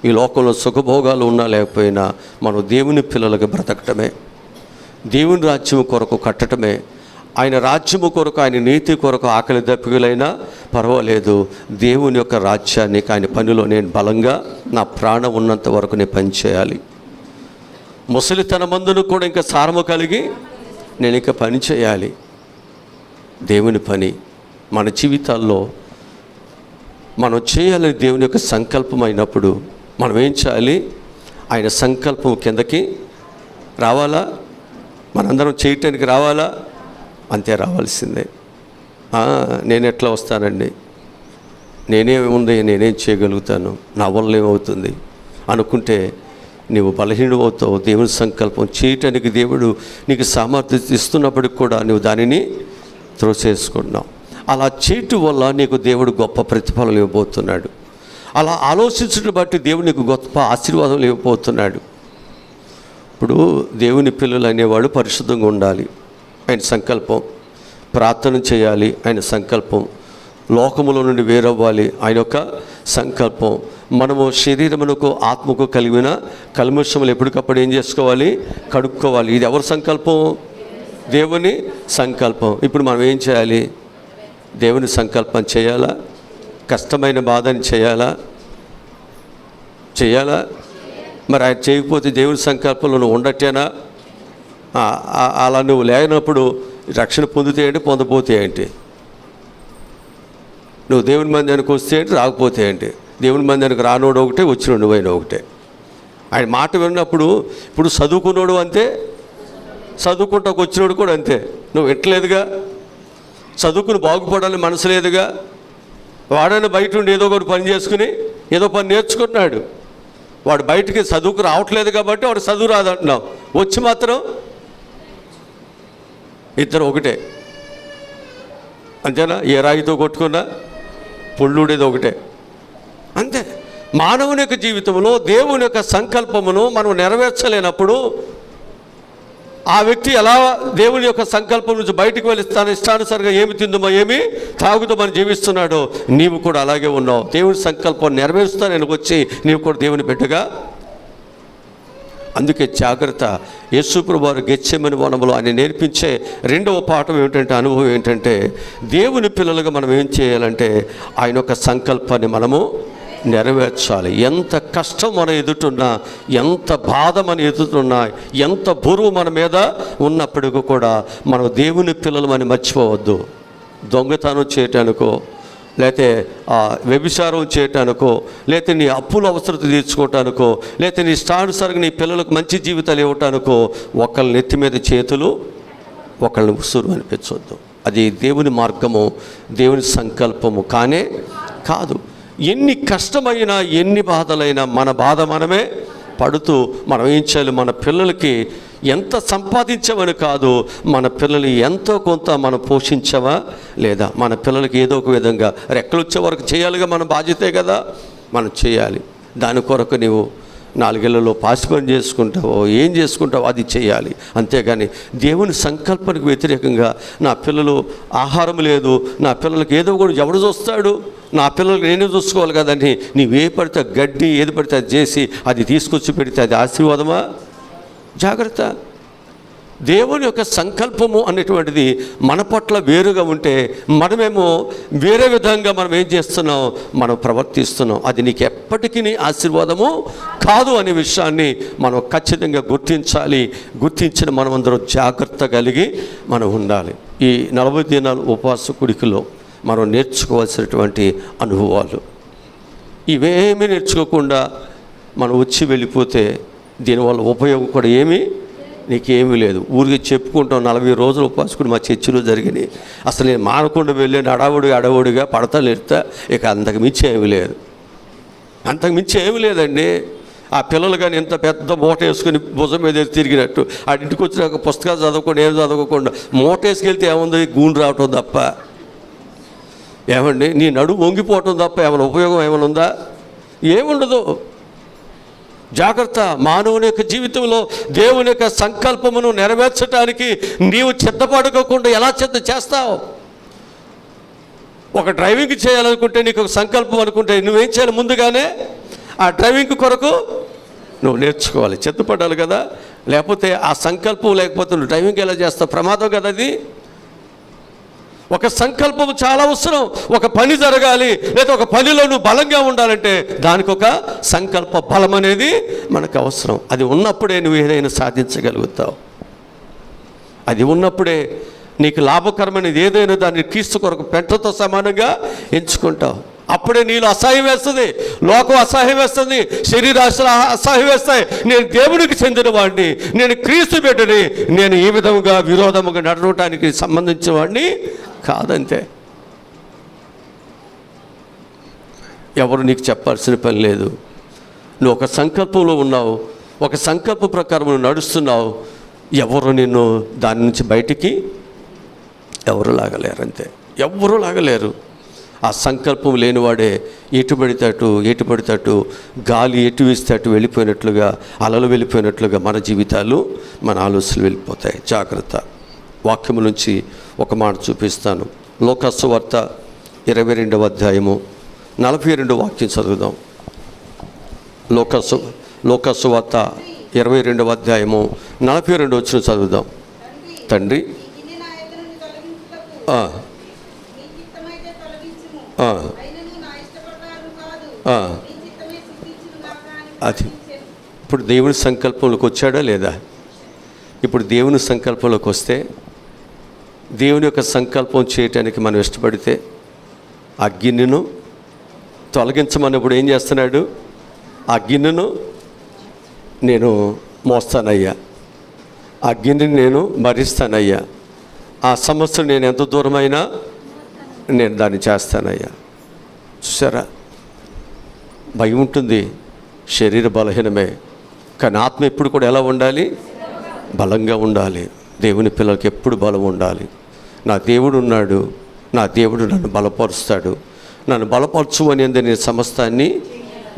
ఈ లోకంలో సుఖభోగాలు ఉన్నా లేకపోయినా, మనం దేవుని పిల్లలకు బ్రతకటమే, దేవుని రాజ్యము కొరకు కట్టడమే, ఆయన రాజ్యము కొరకు, ఆయన నీతి కొరకు ఆకలి దప్పికలైనా పర్వాలేదు, దేవుని యొక్క రాజ్యానికి, ఆయన పనిలో నేను బలంగా నా ప్రాణం ఉన్నంత వరకు నేను పని చేయాలి. ముసలితన మందును కూడా ఇంకా సారము కలిగి నేను ఇంకా పని చేయాలి. దేవుని పని మన జీవితాల్లో మనం చేయాలని దేవుని యొక్క సంకల్పం అయినప్పుడు మనం ఏం చేయాలి, ఆయన సంకల్పం కిందకి రావాలా, మనందరం చేయటానికి రావాలా, అంతే రావాల్సిందే. నేను ఎట్లా వస్తానండి, నేనేముంది, నేనేం చేయగలుగుతాను, నా వల్ల ఏమవుతుంది అనుకుంటే నీవు బలహీనమవుతావు. దేవుని సంకల్పం చేయటానికి దేవుడు నీకు సామర్థ్యం ఇస్తున్నప్పటికి కూడా నువ్వు దానిని త్రోసేసుకుంటున్నావు. అలా చేయటం వల్ల నీకు దేవుడు గొప్ప ప్రతిఫలం ఇవ్వబోతున్నాడు. అలా ఆలోచించడం బట్టి దేవుడు నీకు గొప్ప ఆశీర్వాదం ఇవ్వబోతున్నాడు. ఇప్పుడు దేవుని పిల్లలు అనేవాడు పరిశుద్ధంగా ఉండాలి, ఆయన సంకల్పం. ప్రార్థన చేయాలి, ఆయన సంకల్పం. లోకములో నుండి వేరవ్వాలి, ఆయన యొక్క సంకల్పం. మనము శరీరమునకు ఆత్మకు కలిగిన కల్మషములు ఎప్పటికప్పుడు ఏం చేసుకోవాలి, కడుక్కోవాలి. ఇది ఎవరి సంకల్పం, దేవుని సంకల్పం. ఇప్పుడు మనం ఏం చేయాలి, దేవుని సంకల్పం చేయాలా, కష్టమైన బాధని చేయాలా, మరి ఆయన చేయకపోతే దేవుని సంకల్పంలో నువ్వు ఉండటేనా? అలా నువ్వు లేనప్పుడు రక్షణ పొందితే ఏంటి, పొందపోతే ఏంటి? నువ్వు దేవుని మందిరానికి వస్తే ఏంటి, రాకపోతే ఏంటి? దేవుని మందిరానికి రానోడు ఒకటే, వచ్చినోడు నువ్వైనా ఒకటే. ఆయన మాట విన్నప్పుడు, ఇప్పుడు చదువుకున్నోడు అంతే, చదువుకుంటాకు వచ్చినోడు కూడా అంతే. నువ్వు వింటలేదుగా, చదువుకుని బాగుపడాలని మనసు లేదుగా. వాడని బయట ఉండి ఏదో ఒకటి పని చేసుకుని ఏదో పని నేర్చుకుంటున్నాడు. వాడు బయటికి చదువుకు రావట్లేదు కాబట్టి వాడు చదువు రాదంటున్నావు, వచ్చి మాత్రం ఇద్దరు ఒకటే, అంతేనా? ఏ రాయితో కొట్టుకున్నా పొళ్ళుడేది ఒకటే, అంతే. మానవుని యొక్క జీవితంలో దేవుని యొక్క సంకల్పమును మనం నెరవేర్చలేనప్పుడు ఆ వ్యక్తి ఎలా దేవుని యొక్క సంకల్పం నుంచి బయటకు వెళ్ళి తన ఇష్టానుసారంగా ఏమి తిందుమో ఏమి తాగుతామని జీవిస్తున్నాడో నీవు కూడా అలాగే ఉన్నావు. దేవుని సంకల్పం నెరవేరుస్తానని వచ్చి నీవు కూడా దేవుని బిడ్డగా. అందుకే జాగ్రత్త. యేసుప్రభువు వారు గెత్సేమని వనములో ఆయన నేర్పించే రెండవ పాఠం ఏమిటంటే, అనుభవం ఏంటంటే, దేవుని పిల్లలుగా మనం ఏం చేయాలంటే ఆయన యొక్క సంకల్పాన్ని మనము నెరవేర్చాలి. ఎంత కష్టం మన ఎదుటున్నా, ఎంత బాధ మన ఎదుటున్నా, ఎంత బరువు మన మీద ఉన్నప్పటికీ కూడా మనం దేవుని పిల్లలమని మర్చిపోవద్దు. దొంగతనం చేయటానికో, లేకపోతే వ్యభిచారం చేయటానికో, లేకపోతే నీ అప్పుల అవసరత తీర్చుకోవటానికో, లేకపోతే నీ ఇష్టానుసారంగా నీ పిల్లలకు మంచి జీవితాలు ఇవ్వటానికో ఒకళ్ళ నెత్తి మీద చేతులు, ఒకళ్ళని ఉసురు అనిపించవద్దు. అది దేవుని మార్గము, దేవుని సంకల్పము కానే కాదు. ఎన్ని కష్టమైనా, ఎన్ని బాధలైనా మన బాధ మనమే పడుతూ మనం ఏం చేయాలి? మన పిల్లలకి ఎంత సంపాదించామని కాదు, మన పిల్లలు ఎంతో కొంత మనం పోషించామా లేదా? మన పిల్లలకి ఏదో ఒక విధంగా రెక్కలు వచ్చే వరకు చేయాలిగా, మన బాధ్యతే కదా, మనం చేయాలి. దాని కొరకు నీవు 4 ఏళ్లలో పాసి పని చేసుకుంటావో ఏం చేసుకుంటావో అది చేయాలి. అంతేగాని దేవుని సంకల్పానికి వ్యతిరేకంగా నా పిల్లలు ఆహారం లేదు, నా పిల్లలకి ఏదో కూడా ఎవడు చూస్తాడు, నా పిల్లలకి నేనే చూసుకోవాలి కదని నీవే పడితే గడ్డి ఏది పడితే అది చేసి అది తీసుకొచ్చి పెడితే అది ఆశీర్వాదమా? జాగ్రత్త. దేవుని యొక్క సంకల్పము అనేటువంటిది మన పట్ల వేరుగా ఉంటే మనమేమో వేరే విధంగా మనం ఏం చేస్తున్నాం, మనం ప్రవర్తిస్తున్నాం. అది నీకు ఎప్పటికీ ఆశీర్వాదము కాదు అనే విషయాన్ని మనం ఖచ్చితంగా గుర్తించాలి. గుర్తించిన మనమందరం జాగ్రత్త కలిగి మనం ఉండాలి. ఈ 40 దినాల ఉపవాస కుడికలో మనం నేర్చుకోవాల్సినటువంటి అనుభవాలు ఇవేమీ నేర్చుకోకుండా మనం వచ్చి వెళ్ళిపోతే దీనివల్ల ఉపయోగం కూడా నీకేమీ లేదు. ఊరికి చెప్పుకుంటాం 40 రోజులు ఉపవాసుకుని మా చర్చిలో జరిగినాయి. అసలు నేను మానకుండా వెళ్ళాను, అడవుడిగా పడతా లేస్తా, ఇక అంతకుమించి ఏమీ లేదు. అంతకుమించి ఏమీ లేదండి. ఆ పిల్లలు కానీ ఎంత పెద్ద మూట వేసుకుని భుజం మీద తిరిగినట్టు ఆ ఇంటికి వచ్చినాక పుస్తకాలు చదవకుండా ఏం చదవకుండా మూట వేసుకెళ్తే ఏముంది? గూండు రావటం తప్ప ఏమండి, నీ నడుము వంగిపోవటం తప్ప ఏమైనా ఉపయోగం ఏమైనా ఉందా? ఏముండదు. జాగ్రత్త. మానవుని యొక్క జీవితంలో దేవుని యొక్క సంకల్పమును నెరవేర్చడానికి నీవు చిత్తపడకుండా ఎలా చేస్తావు? ఒక డ్రైవింగ్ చేయాలనుకుంటే నీకు ఒక సంకల్పం అనుకుంటే నువ్వేం చేయాలి? ముందుగానే ఆ డ్రైవింగ్ కొరకు నువ్వు నేర్చుకోవాలి, చిత్తపడాలి కదా. లేకపోతే ఆ సంకల్పం లేకపోతే నువ్వు డ్రైవింగ్ ఎలా చేస్తావు? ప్రమాదం కదా అది. ఒక సంకల్పం చాలా అవసరం. ఒక పని జరగాలి లేదా ఒక పనిలో నువ్వు బలంగా ఉండాలంటే దానికి ఒక సంకల్ప బలం అనేది మనకు అవసరం. అది ఉన్నప్పుడే నువ్వు ఏదైనా సాధించగలుగుతావు. అది ఉన్నప్పుడే నీకు లాభకరమైనది ఏదైనా దాన్ని క్రీస్తు కొరకు పెంటతో సమానంగా ఎంచుకుంటావు. అప్పుడే నీళ్ళు అసహ్యం వేస్తుంది, లోకం అసహ్యం వేస్తుంది, శరీరాశలు అసహ్యం వేస్తాయి. నేను దేవునికి చెందిన వాడిని, నేను క్రీస్తు బిడ్డని, నేను ఈ విధముగా విరోధముగా నడవటానికి సంబంధించిన వాడిని కాదంతే. ఎవరు నీకు చెప్పాల్సిన పని లేదు. నువ్వు ఒక సంకల్పంలో ఉన్నావు, ఒక సంకల్ప ప్రకారం నువ్వు నడుస్తున్నావు. ఎవరు నిన్ను దాని నుంచి బయటికి ఎవరు లాగలేరు. అంతే, ఎవరు లాగలేరు. ఆ సంకల్పం లేనివాడే ఎటు పడితే అటు గాలి ఎటు వేస్తే అటు వెళ్ళిపోయినట్లుగా, అలలు వెళ్ళిపోయినట్లుగా మన జీవితాలు, మన ఆలోచనలు వెళ్ళిపోతాయి. జాగ్రత్త. వాక్యము నుంచి ఒక మాట చూపిస్తాను. లోకాసు వార్త 22వ అధ్యాయము 42వ వాక్యం చదువుదాం. లోకాసు వార్త 22వ అధ్యాయము 42వ వచనం చదువుదాం. తండ్రి అది ఇప్పుడు దేవుని సంకల్పంలోకి వచ్చాడా లేదా? ఇప్పుడు దేవుని సంకల్పంలోకి వస్తే, దేవుని యొక్క సంకల్పం చేయటానికి మనం ఇష్టపడితే ఆ గిన్నెను తొలగించమన్నప్పుడు ఏం చేస్తున్నాడు? ఆ గిన్నెను నేను మోస్తానయ్యా, ఆ గిన్నెని నేను భరిస్తానయ్యా, ఆ సమస్యను నేను ఎంత దూరమైనా నేను దాన్ని చేస్తానయ్యా. చూసారా? భయం ఉంటుంది, శరీర బలహీనమే, కానీ ఆత్మ ఎప్పుడు కూడా ఎలా ఉండాలి? బలంగా ఉండాలి. దేవుని పిల్లలకి ఎప్పుడు బలం ఉండాలి. నా దేవుడు ఉన్నాడు, నా దేవుడు నన్ను బలపరుస్తాడు, నన్ను బలపరచు అని నేను సమస్తాన్ని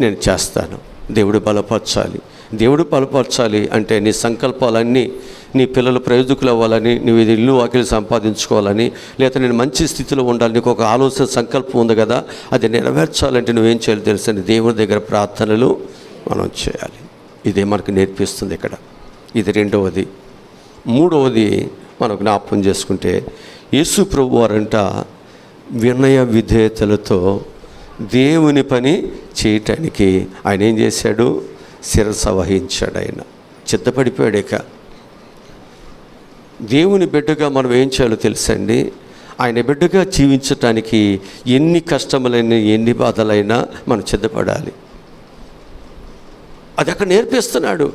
నేను చేస్తాను. దేవుడు బలపరచాలి. దేవుడు బలపరచాలి అంటే నీ సంకల్పాలన్నీ నీ పిల్లలు ప్రయోజకులు అవ్వాలని, నువ్వు ఇది ఇల్లు వాకిలు సంపాదించుకోవాలని, లేదా నేను మంచి స్థితిలో ఉండాలి, నీకు ఒక ఆలోచన సంకల్పం ఉంది కదా, అది నెరవేర్చాలంటే నువ్వేం చేయాలి తెలుసని దేవుని దగ్గర ప్రార్థనలు మనం చేయాలి. ఇదే మనకు నేర్పిస్తుంది ఇక్కడ. ఇది రెండవది. మూడవది మనం జ్ఞాపకం చేసుకుంటే, యేసు ప్రభు వారంట వినయ విధేయతలతో దేవుని పని చేయటానికి ఆయన ఏం చేశాడు? శిరస వహించాడు. ఆయన చిత్తపడిపోయాడు. ఇక దేవుని బిడ్డగా మనం ఏం చేయాలో తెలుసండి. ఆయన బిడ్డగా జీవించటానికి ఎన్ని కష్టములైనా ఎన్ని బాధలైనా మనం సిద్ధపడాలి. అది అక్కడ నేర్పిస్తున్నాడు.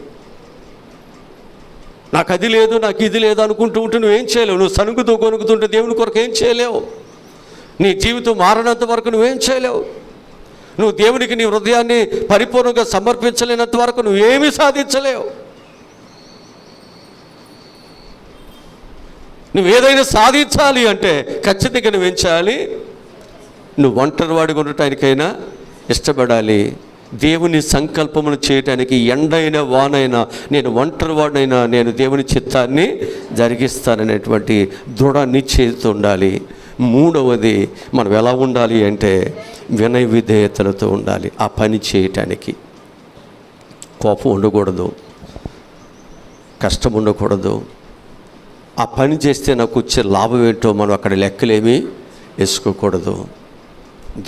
నాకు అది లేదు, నాకు ఇది లేదు అనుకుంటూ ఉంటే నువ్వేం చేయలేవు. నువ్వు సనుగుతూ కొనుకుతుంటే దేవుని కొరకు ఏం చేయలేవు. నీ జీవితం మారనంత వరకు నువ్వేం చేయలేవు. నువ్వు దేవునికి నీ హృదయాన్ని పరిపూర్ణంగా సమర్పించలేనంత వరకు నువ్వేమీ సాధించలేవు. నువ్వు ఏదైనా సాధించాలి అంటే ఖచ్చితంగా నువ్వేం చేయాలి? నువ్వు ఒంటరివాడిగా ఉండటానికైనా ఇష్టపడాలి. దేవుని సంకల్పమును చేయటానికి ఎండైనా వానైనా నేను ఒంటరివాడినైనా నేను దేవుని చిత్తాన్ని జరిగిస్తాననేటువంటి దృఢ నిశ్చయిత ఉండాలి. మూడవది మనం ఎలా ఉండాలి అంటే వినయ విధేయతలతో ఉండాలి. ఆ పని చేయటానికి కోపం ఉండకూడదు, కష్టం ఉండకూడదు. ఆ పని చేస్తే నాకు వచ్చే లాభం ఏంటో మనం అక్కడ లెక్కలేమీ వేసుకోకూడదు.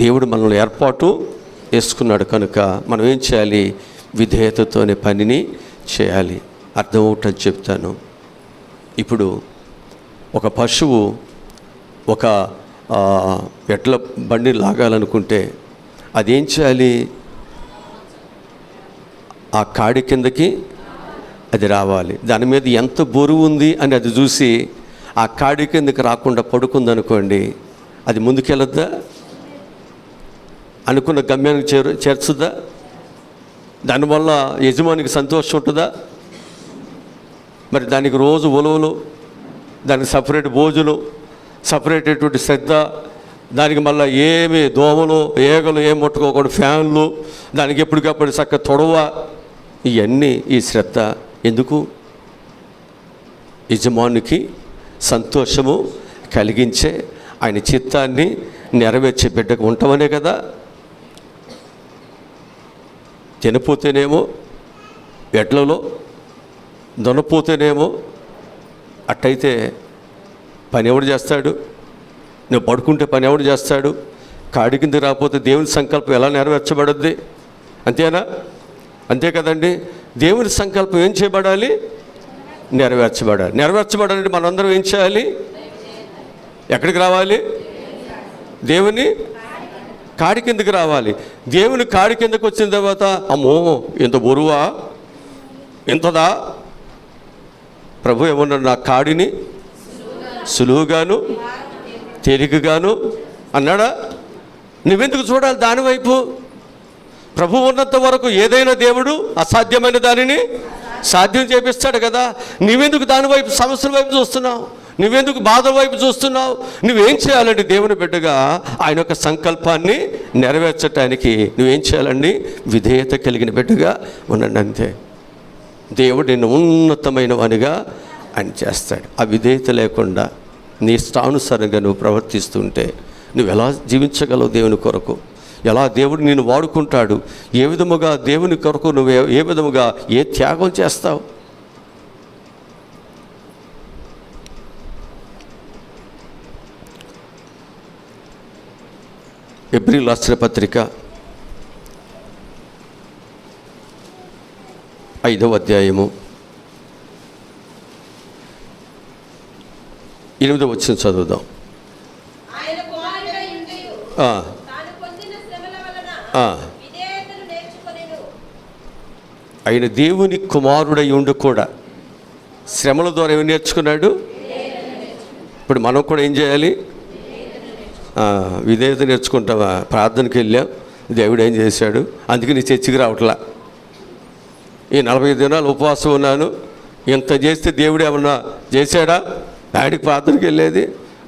దేవుడు మనల్ని ఏర్పాటు వేసుకున్నాడు కనుక మనం ఏం చేయాలి? విధేయతతోనే పనిని చేయాలి. అర్థమవుటని చెప్తాను. ఇప్పుడు ఒక పశువు ఒక ఎడ్ల బండి లాగాలనుకుంటే అదేం చేయాలి? ఆ కాడి కిందకి అది రావాలి. దాని మీద ఎంత బరువు ఉంది అని అది చూసి ఆ కాడి కిందకి రాకుండా పడుకుందనుకోండి, అది ముందుకెళ్ళొద్దా? అనుకున్న గమ్యానికి చేర్చుద్దా? దానివల్ల యజమానికి సంతోషం ఉంటుందా? మరి దానికి రోజు ఉలవలు, దానికి సపరేట్ భోజనం, సపరేట్ అటువంటి శ్రద్ధ, దానికి మళ్ళీ ఏమి దోమలు ఏగలు ఏం ముట్టుకోకుండా ఫ్యాన్లు, దానికి ఎప్పటికప్పుడు చక్కగా తొడవ, ఇవన్నీ ఈ శ్రద్ధ ఎందుకు? యజమానికి సంతోషము కలిగించే ఆయన చిత్తాన్ని నెరవేర్చే బిడ్డకు ఉంటామనే కదా. తినపోతేనేమో ఎడ్లలో, దొనపోతేనేమో, అట్టయితే పని ఎవడు చేస్తాడు? నువ్వు పడుకుంటే పని ఎవడు చేస్తాడు? కాడి కిందకి రాకపోతే దేవుని సంకల్పం ఎలా నెరవేర్చబడుద్ది? అంతేనా? అంతే కదండి. దేవుని సంకల్పం ఏం చేయబడాలి? నెరవేర్చబడాలి. నెరవేర్చబడాలంటే మనందరం ఏం చేయాలి? ఎక్కడికి రావాలి? దేవుని కాడి కిందకి రావాలి. దేవుని కాడి కిందకి వచ్చిన తర్వాత అమ్మో ఎంత బరువా, ఎంతదా? ప్రభు ఏమన్నాడు? నా కాడిని సులువుగాను తేలికగాను అన్నాడా? నువ్వెందుకు చూడాలి దానివైపు? ప్రభు ఉన్నంత వరకు ఏదైనా దేవుడు అసాధ్యమైన దానిని సాధ్యం చేపిస్తాడు కదా. నువ్వెందుకు దానివైపు, సమస్యల వైపు చూస్తున్నావు? నువ్వెందుకు బాధల వైపు చూస్తున్నావు? నువ్వేం చేయాలండి? దేవుని బిడ్డగా ఆయన యొక్క సంకల్పాన్ని నెరవేర్చడానికి నువ్వేం చేయాలండి? విధేయత కలిగిన బిడ్డగా ఉండండి. అంతే. దేవుడు నిన్ను ఉన్నతమైన వానిగా ఆయన చేస్తాడు. ఆ విధేయత లేకుండా నీ ఇష్టానుసారంగా నువ్వు ప్రవర్తిస్తుంటే నువ్వు ఎలా జీవించగలవు? దేవుని కొరకు ఎలా దేవుడు నిన్ను వాడుకుంటాడు? ఏ విధముగా దేవుని కొరకు నువ్వు ఏ విధముగా ఏ త్యాగం చేస్తావు? హెబ్రీయుల రాసిన పత్రిక 5వ అధ్యాయము 8వ వచనం చదువుదాం. ఆయన దేవుని కుమారుడై ఉండి కూడా శ్రమల ద్వారా ఏమి నేర్చుకున్నాడు? ఇప్పుడు మనం కూడా ఏం చేయాలి? విధేయత నేర్చుకుంటావా? ప్రార్థనకి వెళ్ళాం, దేవుడు ఏం చేశాడు? అందుకే నీ చర్చికి రావట్లా. ఈ 45 దినాలు ఉపవాసం ఉన్నాను, ఇంత చేస్తే దేవుడు ఏమన్నా చేశాడా? ఆడికి ప్రార్థనకి వెళ్ళేది,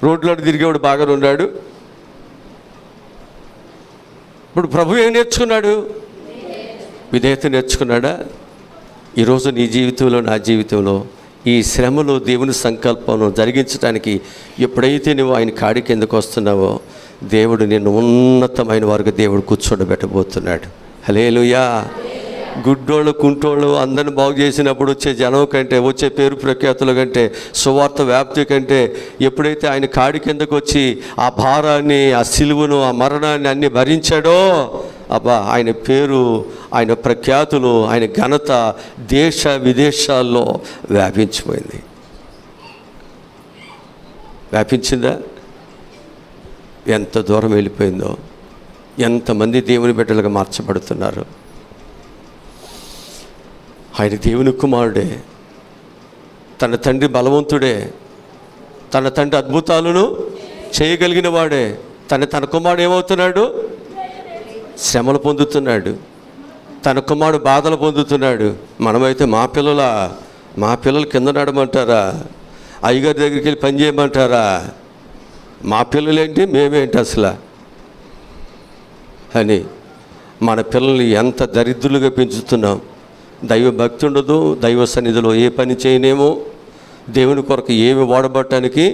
రోడ్లో తిరిగేవాడు బాగానే ఉన్నాడు. ఇప్పుడు ప్రభు ఏం నేర్చుకున్నాడు? విధేయత నేర్చుకున్నాడా? ఈరోజు నీ జీవితంలో, నా జీవితంలో ఈ శ్రమలో దేవుని సంకల్పం జరిగించడానికి ఎప్పుడైతే నువ్వు ఆయన కాడి కిందకు వస్తున్నావో దేవుడు నిన్ను ఉన్నతమైన వారికి దేవుడు కూర్చోబెట్టబోతున్నాడు. హల్లెలూయా. గుడ్డోళ్ళు కుంటోళ్ళు అందరిని బాగు చేసినప్పుడు వచ్చే జనం కంటే, వచ్చే పేరు ప్రఖ్యాతుల కంటే, సువార్త వ్యాప్తి కంటే, ఎప్పుడైతే ఆయన కాడి కిందకు వచ్చి ఆ భారాన్ని, ఆ సిలువను, ఆ మరణాన్ని అన్ని భరించాడో, అబ్బా ఆయన పేరు, ఆయన ప్రఖ్యాతులు, ఆయన ఘనత దేశ విదేశాల్లో వ్యాపించిపోయింది. వ్యాపించిందా? ఎంత దూరం వెళ్ళిపోయిందో, ఎంతమంది దేవుని బిడ్డలుగా మార్చబడుతున్నారు. ఆయన దేవుని కుమారుడే, తన తండ్రి బలవంతుడే, తన తండ్రి అద్భుతాలను చేయగలిగిన వాడే. తన కుమారుడు ఏమవుతున్నాడు? శ్రమలు పొందుతున్నాడు. తన కుమారుడు బాధలు పొందుతున్నాడు. మనమైతే మా పిల్లలు కింద నడమంటారా? అయ్యగారి దగ్గరికి వెళ్ళి పని చేయమంటారా? మా పిల్లలేంటి, మేమేంటి అసలు అని మన పిల్లల్ని ఎంత దరిద్రులుగా పెంచుతున్నాం. దైవ భక్తి ఉండదు, దైవ సన్నిధిలో ఏ పని చేయనేమో, దేవుని కొరకు ఏమి వాడబట్టడానికి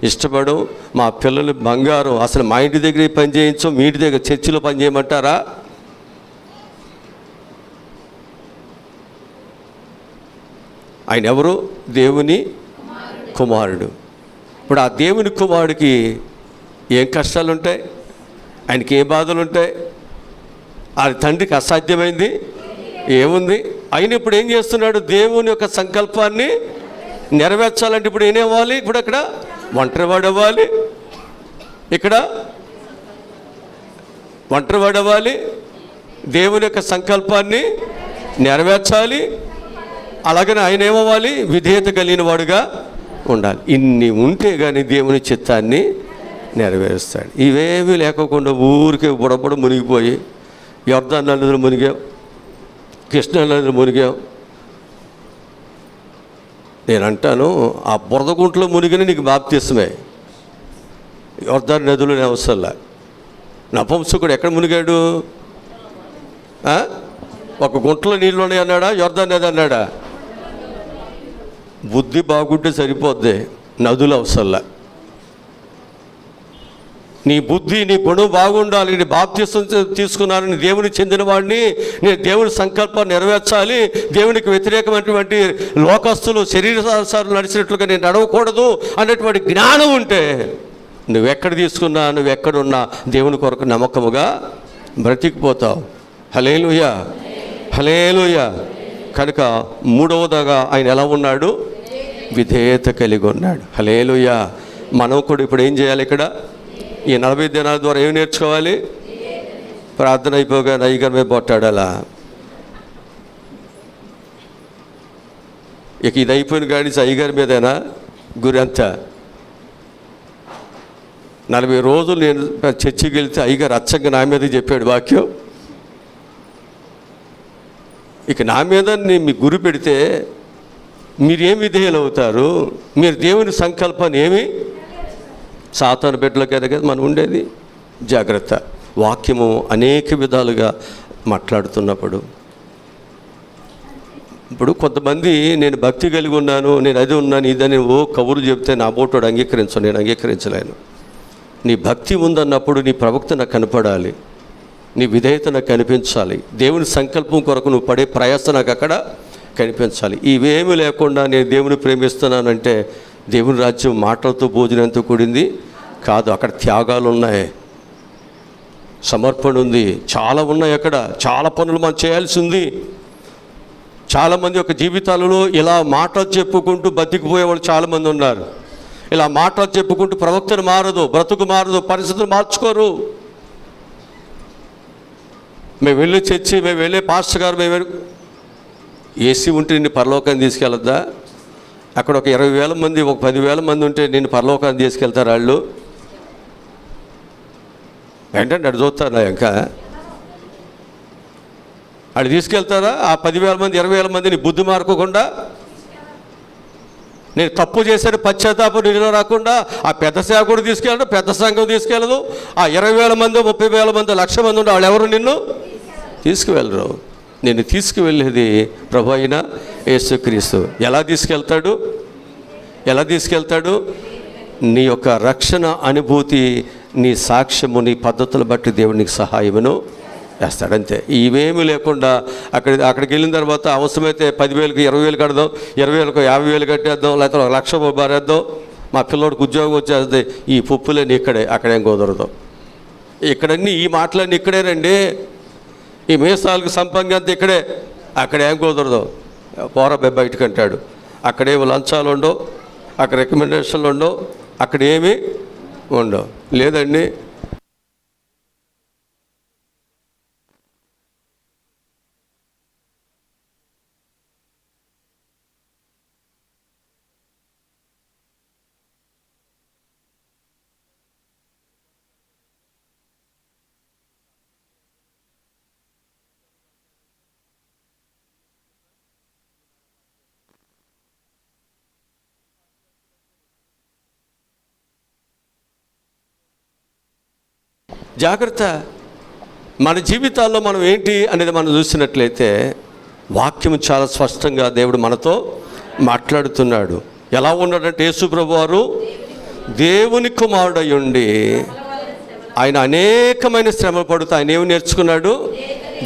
ఇష్టపడం. మా పిల్లలు బంగారం, అసలు మా ఇంటి దగ్గర పని చేయించం, మీ ఇంటి దగ్గర చర్చిలో పని చేయమంటారా? ఆయన ఎవరు? దేవుని కుమారుడు. ఇప్పుడు ఆ దేవుని కుమారుడికి ఏం కష్టాలు ఉంటాయి, ఆయనకి ఏ బాధలు ఉంటాయి? అది తండ్రికి అసాధ్యమైంది ఏముంది? ఆయన ఇప్పుడు ఏం చేస్తున్నాడు? దేవుని యొక్క సంకల్పాన్ని నెరవేర్చాలంటే ఇప్పుడు ఏం అవ్వాలి? ఇప్పుడు అక్కడ ఒంటరివాడు అవ్వాలి, ఇక్కడ ఒంటరివాడు అవ్వాలి, దేవుని యొక్క సంకల్పాన్ని నెరవేర్చాలి. అలాగనే ఆయన ఏమవ్వాలి? విధేయత కలిగిన వాడుగా ఉండాలి. ఇన్ని ఉంటే కానీ దేవుని చిత్తాన్ని నెరవేరుస్తాడు. ఇవేమీ లేకుండా ఊరికే బుడబుడ మునిగిపోయి, యొర్దాను నదిలో మునిగాం, కృష్ణా నదిలో మునిగాం. నేను అంటాను, ఆ బురదగుంట్లో మునిగిన నీకు బాప్తిస్మే, యొర్దాను నదిలో అవసరంలా. నపుంసకుడు ఎక్కడ మునిగాడు? ఒక గుంటలో నీళ్ళు ఉన్నాయి అన్నాడా? యొర్దాను నది అన్నాడా? బుద్ధి బాగుంటే సరిపోద్ది, నదులు అవసరంలా. నీ బుద్ధి, నీ గుణం బాగుండాలి. నీ బాప్తిసం తీసుకున్నాను, నీ దేవునికి చెందిన వాడిని, నేను దేవుని సంకల్పాన్ని నెరవేర్చాలి, దేవునికి వ్యతిరేకమైనటువంటి లోకస్తులు శరీరానుసారం నడిచినట్లుగా నేను నడవకూడదు అనేటువంటి జ్ఞానం ఉంటే నువ్వెక్కడ తీసుకున్నా, నువ్వెక్కడున్నా దేవుని కొరకు నమ్మకముగా బ్రతికిపోతావు. హల్లెలూయా, హల్లెలూయా. కనుక మూడవదిగా ఆయన ఎలా ఉన్నాడు? విధేయత కలిగి ఉన్నాడు. హల్లెలూయా. మనం కూడా ఇప్పుడు ఏం చేయాలి? ఇక్కడ ఈ 40 దినాల ద్వారా ఏమి నేర్చుకోవాలి? ప్రార్థన అయిపోగా అయ్యగారి మీద బొట్టాడాలా? ఇక ఇది అయిపోయిన గాడి అయ్యగారి మీదేనా గురి అంతా? 40 రోజులు నేను చర్చికి వెళ్తే అయ్యగారు అచ్చంగా నా మీద చెప్పాడు వాక్యం. ఇక నా మీద మీ గురి పెడితే మీరేం విధేయులు అవుతారు? మీరు దేవుని సంకల్పాన్ని ఏమి సాతాను బిడ్డలకైనా కదా మనం ఉండేది. జాగ్రత్త. వాక్యము అనేక విధాలుగా మాట్లాడుతున్నప్పుడు ఇప్పుడు కొంతమంది నేను భక్తి కలిగి ఉన్నాను, నేను అది ఉన్నాను, ఇదని కబుర్లు చెప్తే నా బోటోడు నేను అంగీకరించలేను. నీ భక్తి ఉందన్నప్పుడు నీ ప్రవక్త నాకు కనపడాలి, నీ విధేయత నాకు కనిపించాలి, దేవుని సంకల్పం కొరకు నువ్వు పడే ప్రయాస నాకు అక్కడ కనిపించాలి. ఇవేమీ లేకుండా నేను దేవుని ప్రేమిస్తున్నానంటే దేవుని రాజ్యం మాటలతో భోజనంతో కూడింది కాదు. అక్కడ త్యాగాలు ఉన్నాయి, సమర్పణ ఉంది, చాలా ఉన్నాయి. అక్కడ చాలా పనులు మనం చేయాల్సి ఉంది. చాలామంది యొక్క జీవితాలలో ఇలా మాటలు చెప్పుకుంటూ బతికిపోయే వాళ్ళు చాలామంది ఉన్నారు. ఇలా మాటలు చెప్పుకుంటూ ప్రవక్తను మారదు, బ్రతుకు మారదు, పరిస్థితులు మార్చుకోరు. మేము వెళ్ళే చర్చి, మేము వెళ్ళే పాస్టర్ గారు, మేము ఏసీ ఉంటే నిన్ను పరలోకాన్ని తీసుకెళ్ళద్దా? అక్కడ ఒక 20,000 మంది, ఒక 10,000 మంది ఉంటే నిన్ను పరలోకాన్ని తీసుకెళ్తారు వాళ్ళు? ఏంటంటే అటు చూస్తారా? ఇంకా అటు తీసుకెళ్తారా? ఆ 10,000 మంది, 20,000 మందిని బుద్ధి మార్కోకుండా, నేను తప్పు చేశాను పశ్చాత్తాపం నీలో రాకుండా ఆ పెద్ద సేవకుడు తీసుకెళ్ళడు, పెద్ద సంఘం తీసుకెళ్ళదు. ఆ 20,000 మంది, 30,000 మంది, 1,00,000 మంది ఉంటే వాళ్ళు ఎవరు నిన్ను తీసుకువెళ్ళరు. నేను తీసుకువెళ్ళేది ప్రభు అయిన యేసుక్రీస్తు. ఎలా తీసుకెళ్తాడు? ఎలా తీసుకెళ్తాడు? నీ యొక్క రక్షణ అనుభూతి, నీ సాక్ష్యము, నీ పద్ధతులు బట్టి దేవునికి సహాయమును వేస్తాడు అంతే. ఇవేమీ లేకుండా అక్కడికి వెళ్ళిన తర్వాత అవసరమైతే 10,000కి 20,000 కడదాం, 20,000కు 50,000 కట్టేద్దాం, లేకపోతే 1,00,000 బారేద్దాం, మా పిల్లోడికి ఉద్యోగం వచ్చేస్తుంది. ఈ పుప్పులన్నీ ఇక్కడే, అక్కడేం కుదరదు. ఇక్కడన్నీ ఈ మాటలన్నీ ఇక్కడేనండి. ఈ మీసాలకు సంపంగి అంతా ఇక్కడే, అక్కడేం కుదరదు. పోరా బయటకు అంటాడు. అక్కడేమో లంచాలు ఉండవు, అక్కడ రికమెండేషన్లు ఉండవు, అక్కడేమీ ఉండవు. లేదండి, జాగ్రత్త. మన జీవితాల్లో మనం ఏంటి అనేది మనం చూసినట్లయితే వాక్యం చాలా స్పష్టంగా దేవుడు మనతో మాట్లాడుతున్నాడు. ఎలా ఉన్నాడంటే యేసు ప్రభువారు దేవుని కుమారుడై ఉండి ఆయన అనేకమైన శ్రమ పడుతూ ఆయన ఏమి నేర్చుకున్నాడు?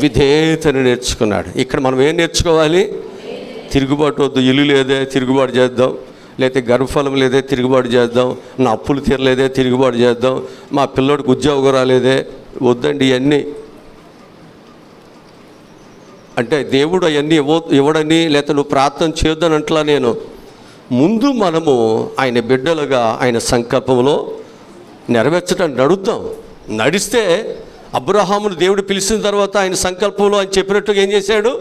విధేయతను నేర్చుకున్నాడు. ఇక్కడ మనం ఏం నేర్చుకోవాలి? తిరుగుబాటు వద్దు. ఇల్లు లేదే తిరుగుబాటు చేద్దాం, లేకపోతే గర్భఫలం లేదే తిరుగుబాటు చేద్దాం, నా అప్పులు తీరలేదే తిరుగుబాటు చేద్దాం, మా పిల్లోడికి ఉద్యోగం రాలేదే, వద్దండి. ఇవన్నీ అంటే దేవుడు అవన్నీ ఇవ్వడని లేకపోతే నువ్వు ప్రార్థన చేయొద్దని అంటలా నేను. ముందు మనము ఆయన బిడ్డలుగా ఆయన సంకల్పంలో నెరవేర్చడానికి నడుద్దాం. నడిస్తే అబ్రహామును దేవుడు పిలిచిన తర్వాత ఆయన సంకల్పంలో ఆయన చెప్పినట్టుగా ఏం చేశాడు?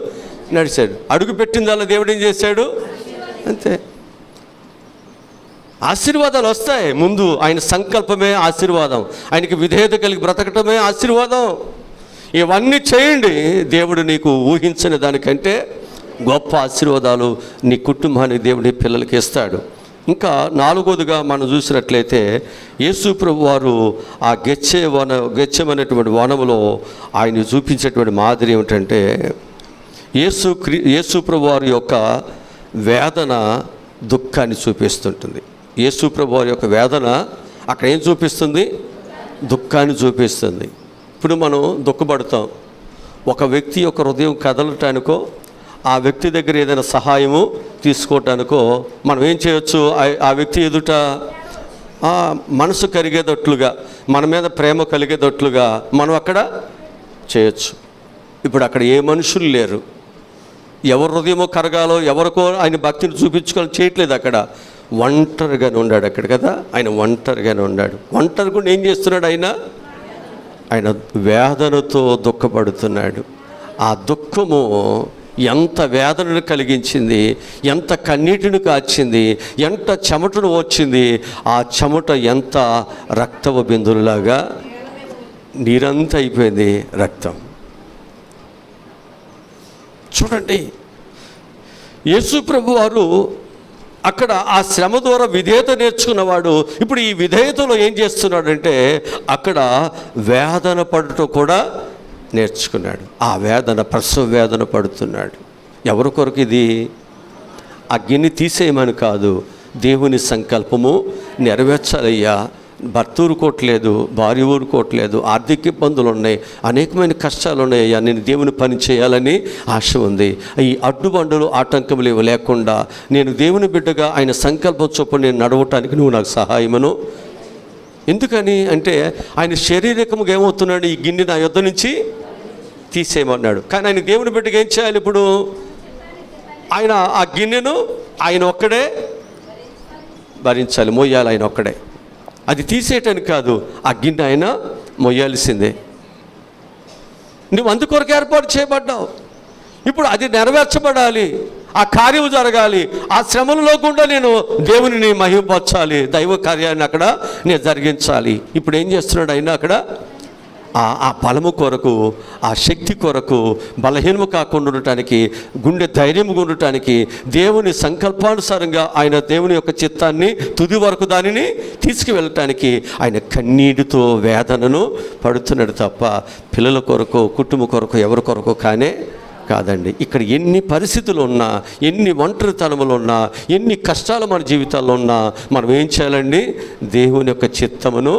నడిచాడు. అడుగు పెట్టిందల్లా దేవుడు ఏం చేశాడు? అంతే. ఆశీర్వాదాలు వస్తాయి. ముందు ఆయన సంకల్పమే ఆశీర్వాదం, ఆయనకి విధేయత కలిగి బ్రతకటమే ఆశీర్వాదం. ఇవన్నీ చేయండి, దేవుడు నీకు ఊహించిన దానికంటే గొప్ప ఆశీర్వాదాలు నీ కుటుంబానికి దేవుడి పిల్లలకి ఇస్తాడు. ఇంకా 4వదిగా మనం చూసినట్లయితే యేసు ప్రభు వారు ఆ గెచ్చమనేటువంటి వనములో ఆయన చూపించేటువంటి మాదిరి ఏమిటంటే యేసు ప్రభు వారి యొక్క వేదన దుఃఖాన్ని చూపిస్తుంటుంది. యేసు ప్రభు వారి యొక్క వేదన అక్కడ ఏం చూపిస్తుంది? దుఃఖాన్ని చూపిస్తుంది. ఇప్పుడు మనం దుఃఖపడతాం. ఒక వ్యక్తి యొక్క హృదయం కదలటానికో ఆ వ్యక్తి దగ్గర ఏదైనా సహాయము తీసుకోవటానికో మనం ఏం చేయొచ్చు? ఆ వ్యక్తి ఎదుట మనసు కరిగేటట్లుగా, మన మీద ప్రేమ కలిగేటట్లుగా మనం అక్కడ చేయొచ్చు. ఇప్పుడు అక్కడ ఏ మనుషులు లేరు. ఎవరి హృదయమో కరగాలో ఎవరికో ఆయన భక్తిని చూపించుకోవాలని చేయట్లేదు. అక్కడ ఒంటరిగానే ఉన్నాడు అక్కడ కదా. ఆయన ఒంటరిగానే ఉన్నాడు. ఒంటరిగా ఏం చేస్తున్నాడు? ఆయన వేదనతో దుఃఖపడుతున్నాడు. ఆ దుఃఖము ఎంత వేదనను కలిగించింది, ఎంత కన్నీటిని కాచింది, ఎంత చెమటను వచ్చింది. ఆ చెమట ఎంత రక్తవ బిందువులాగా నీరంతా అయిపోయింది, రక్తం. చూడండి, యేసు ప్రభు వారు అక్కడ ఆ శ్రమ ద్వారా విధేయత నేర్చుకున్నవాడు ఇప్పుడు ఈ విధేయతలో ఏం చేస్తున్నాడంటే అక్కడ వేదన పడటం కూడా నేర్చుకున్నాడు. ఆ వేదన, ప్రసవ వేదన పడుతున్నాడు. ఎవరి కొరకు ఇది? అగ్ని తీసేయమని కాదు, దేవుని సంకల్పము నెరవేర్చాలయ్యా. భర్త ఊరుకోవట్లేదు, భార్య ఊరుకోవట్లేదు, ఆర్థిక ఇబ్బందులు ఉన్నాయి, అనేకమైన కష్టాలు ఉన్నాయ్యా. నేను దేవుని పని చేయాలని ఆశ ఉంది. ఈ అడ్డుబండలు ఆటంకములు ఇవి లేకుండా నేను దేవుని బిడ్డగా ఆయన సంకల్పం చొప్పున నేను నడవటానికి నువ్వు నాకు సహాయమును. ఎందుకని అంటే ఆయన శారీరకముగా ఏమవుతున్నాడు? ఈ గిన్నె నా యొద్ద నుంచి తీసేయమన్నాడు. కానీ ఆయన దేవుని బిడ్డగా ఏం చేయాలి? ఇప్పుడు ఆయన ఆ గిన్నెను ఆయన ఒక్కడే భరించాలి, మోయాలి ఆయన ఒక్కడే. అది తీసేయటానికి కాదు, ఆ గిన్నె ఆయన మొయ్యాల్సిందే. నువ్వు అందుకొరకు ఏర్పాటు చేయబడ్డావు. ఇప్పుడు అది నెరవేర్చబడాలి, ఆ కార్యం జరగాలి. ఆ శ్రమలలో కూడా నేను దేవుని మహిమపరచాలి, దైవ కార్యాన్ని అక్కడ నేను జరిగించాలి. ఇప్పుడు ఏం చేస్తున్నాడు ఆయన? అక్కడ ఆ బలము కొరకు, ఆ శక్తి కొరకు, బలహీనము కాకుండా ఉండటానికి, గుండె ధైర్యంగా ఉండటానికి, దేవుని సంకల్పానుసారంగా ఆయన దేవుని యొక్క చిత్తాన్ని తుది వరకు దానిని తీసుకువెళ్ళటానికి ఆయన కన్నీటితో వేదనను పడుతున్నాడు తప్ప పిల్లల కొరకు, కుటుంబం కొరకు, ఎవరి కొరకు కాదండి. ఇక్కడ ఎన్ని పరిస్థితులు ఉన్నా, ఎన్ని ఒంటరితనములు ఉన్నా, ఎన్ని కష్టాలు మన జీవితాల్లో ఉన్నా మనం ఏం చేయాలండి? దేవుని యొక్క చిత్తమును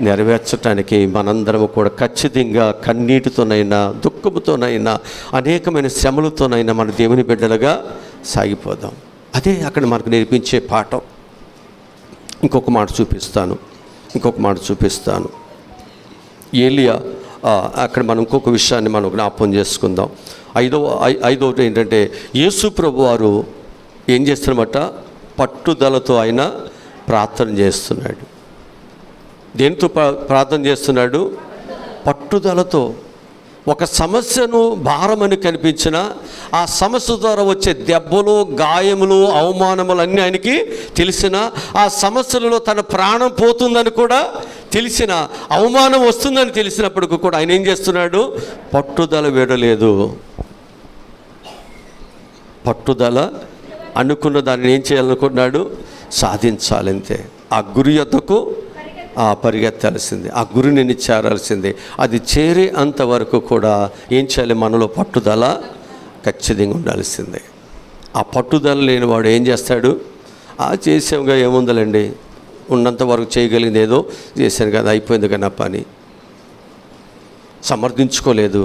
నెరవేర్చడానికి మనందరము కూడా ఖచ్చితంగా కన్నీటితోనైనా, దుఃఖముతోనైనా, అనేకమైన శ్రమలతోనైనా మన దేవుని బిడ్డలుగా సాగిపోదాం. అదే అక్కడ మనకు నేర్పించే పాఠం. ఇంకొక మాట చూపిస్తాను. ఏలియా అక్కడ మనం ఇంకొక విషయాన్ని మనం జ్ఞాపకం చేసుకుందాం. ఐదవది ఏంటంటే, యేసు ప్రభు వారు ఏం చేస్తున్నమాట? పట్టుదలతో ఆయన ప్రార్థన చేస్తున్నాడు. దేనితో ప్రార్థన చేస్తున్నాడు? పట్టుదలతో. ఒక సమస్యను భారమని కనిపించిన, ఆ సమస్య ద్వారా వచ్చే దెబ్బలు, గాయములు, అవమానములు అన్నీ ఆయనకి తెలిసిన, ఆ సమస్యలలో తన ప్రాణం పోతుందని కూడా తెలిసిన, అవమానం వస్తుందని తెలిసినప్పటికీ కూడా ఆయన ఏం చేస్తున్నాడు? పట్టుదల వీడలేదు. పట్టుదల, అనుకున్న దాన్ని ఏం చేయాలనుకున్నాడు? సాధించాలంతే. ఆ గురి యొద్దకు పరిగెత్తాల్సిందే, ఆ గురిని చేరాల్సిందే. అది చేరే అంతవరకు కూడా ఏం చేయాలి? మనలో పట్టుదల ఖచ్చితంగా ఉండాల్సిందే. ఆ పట్టుదల లేనివాడు ఏం చేస్తాడు? చేసాముగా, ఏముందలండి, ఉన్నంత వరకు చేయగలిగింది ఏదో చేశాను కదా, అయిపోయింది కదా పని. సమర్థించుకోలేదు,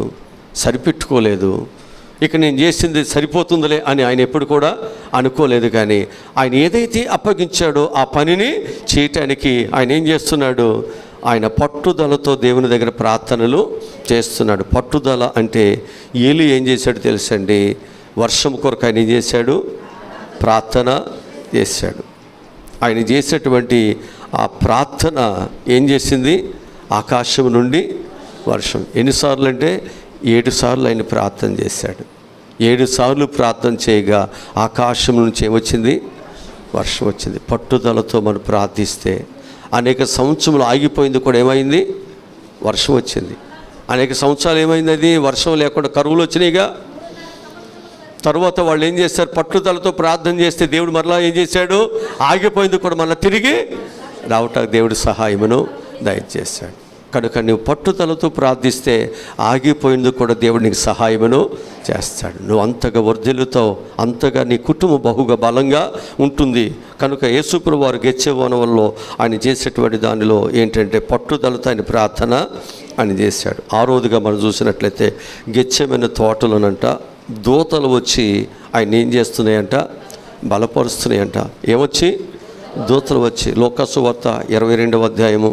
సరిపెట్టుకోలేదు. ఇక నేను చేసింది సరిపోతుందిలే అని ఆయన ఎప్పుడు కూడా అనుకోలేదు. కానీ ఆయన ఏదైతే అప్పగించాడో ఆ పనిని చేయటానికి ఆయన ఏం చేస్తున్నాడు? ఆయన పట్టుదలతో దేవుని దగ్గర ప్రార్థనలు చేస్తున్నాడు. పట్టుదల అంటే ఏలి ఏం చేశాడు తెలుసండి? వర్షం కొరకు ఆయన ఏం చేశాడు? ప్రార్థన చేశాడు. ఆయన చేసేటువంటి ఆ ప్రార్థన ఏం చేసింది? ఆకాశం నుండి వర్షం. ఎన్నిసార్లు అంటే 7 సార్లు ఆయన ప్రార్థన చేశాడు. 7 సార్లు ప్రార్థన చేయగా ఆకాశం నుంచి ఏమొచ్చింది? వర్షం వచ్చింది. పట్టుదలతో మనం ప్రార్థిస్తే అనేక సంవత్సరాలు ఆగిపోయింది కూడా ఏమైంది? వర్షం వచ్చింది. అనేక సంవత్సరాలు ఏమైంది? అది వర్షం లేకుండా కరువులు వచ్చినాయిగా. తర్వాత వాళ్ళు ఏం చేస్తారు? పట్టుదలతో ప్రార్థన చేస్తే దేవుడు మరలా ఏం చేశాడు? ఆగిపోయింది కూడా మళ్ళీ తిరిగి రావటానికి దేవుడు సహాయమును దయచేశాడు. కనుక నువ్వు పట్టుదలతో ప్రార్థిస్తే ఆగిపోయింది కూడా దేవుడు నీకు సహాయమును చేస్తాడు. నువ్వు అంతగా వర్ధిల్లుతావు, అంతగా నీ కుటుంబం బహుగా బలంగా ఉంటుంది. కనుక యేసు ప్రభువు వారు గెత్సేమనే ఆయన చేసేటువంటి దానిలో ఏంటంటే పట్టుదలతో ఆయన ప్రార్థన ఆయన చేశాడు. ఆ రోజుగా మనం చూసినట్లయితే గెత్సేమనే తోటలోనంట దూతలు వచ్చి ఆయన ఏం చేస్తున్నాయంట? బలపరుస్తున్నాయంట. ఏమొచ్చి? దూతలు వచ్చి. లోకాసు వార్త 22వ అధ్యాయము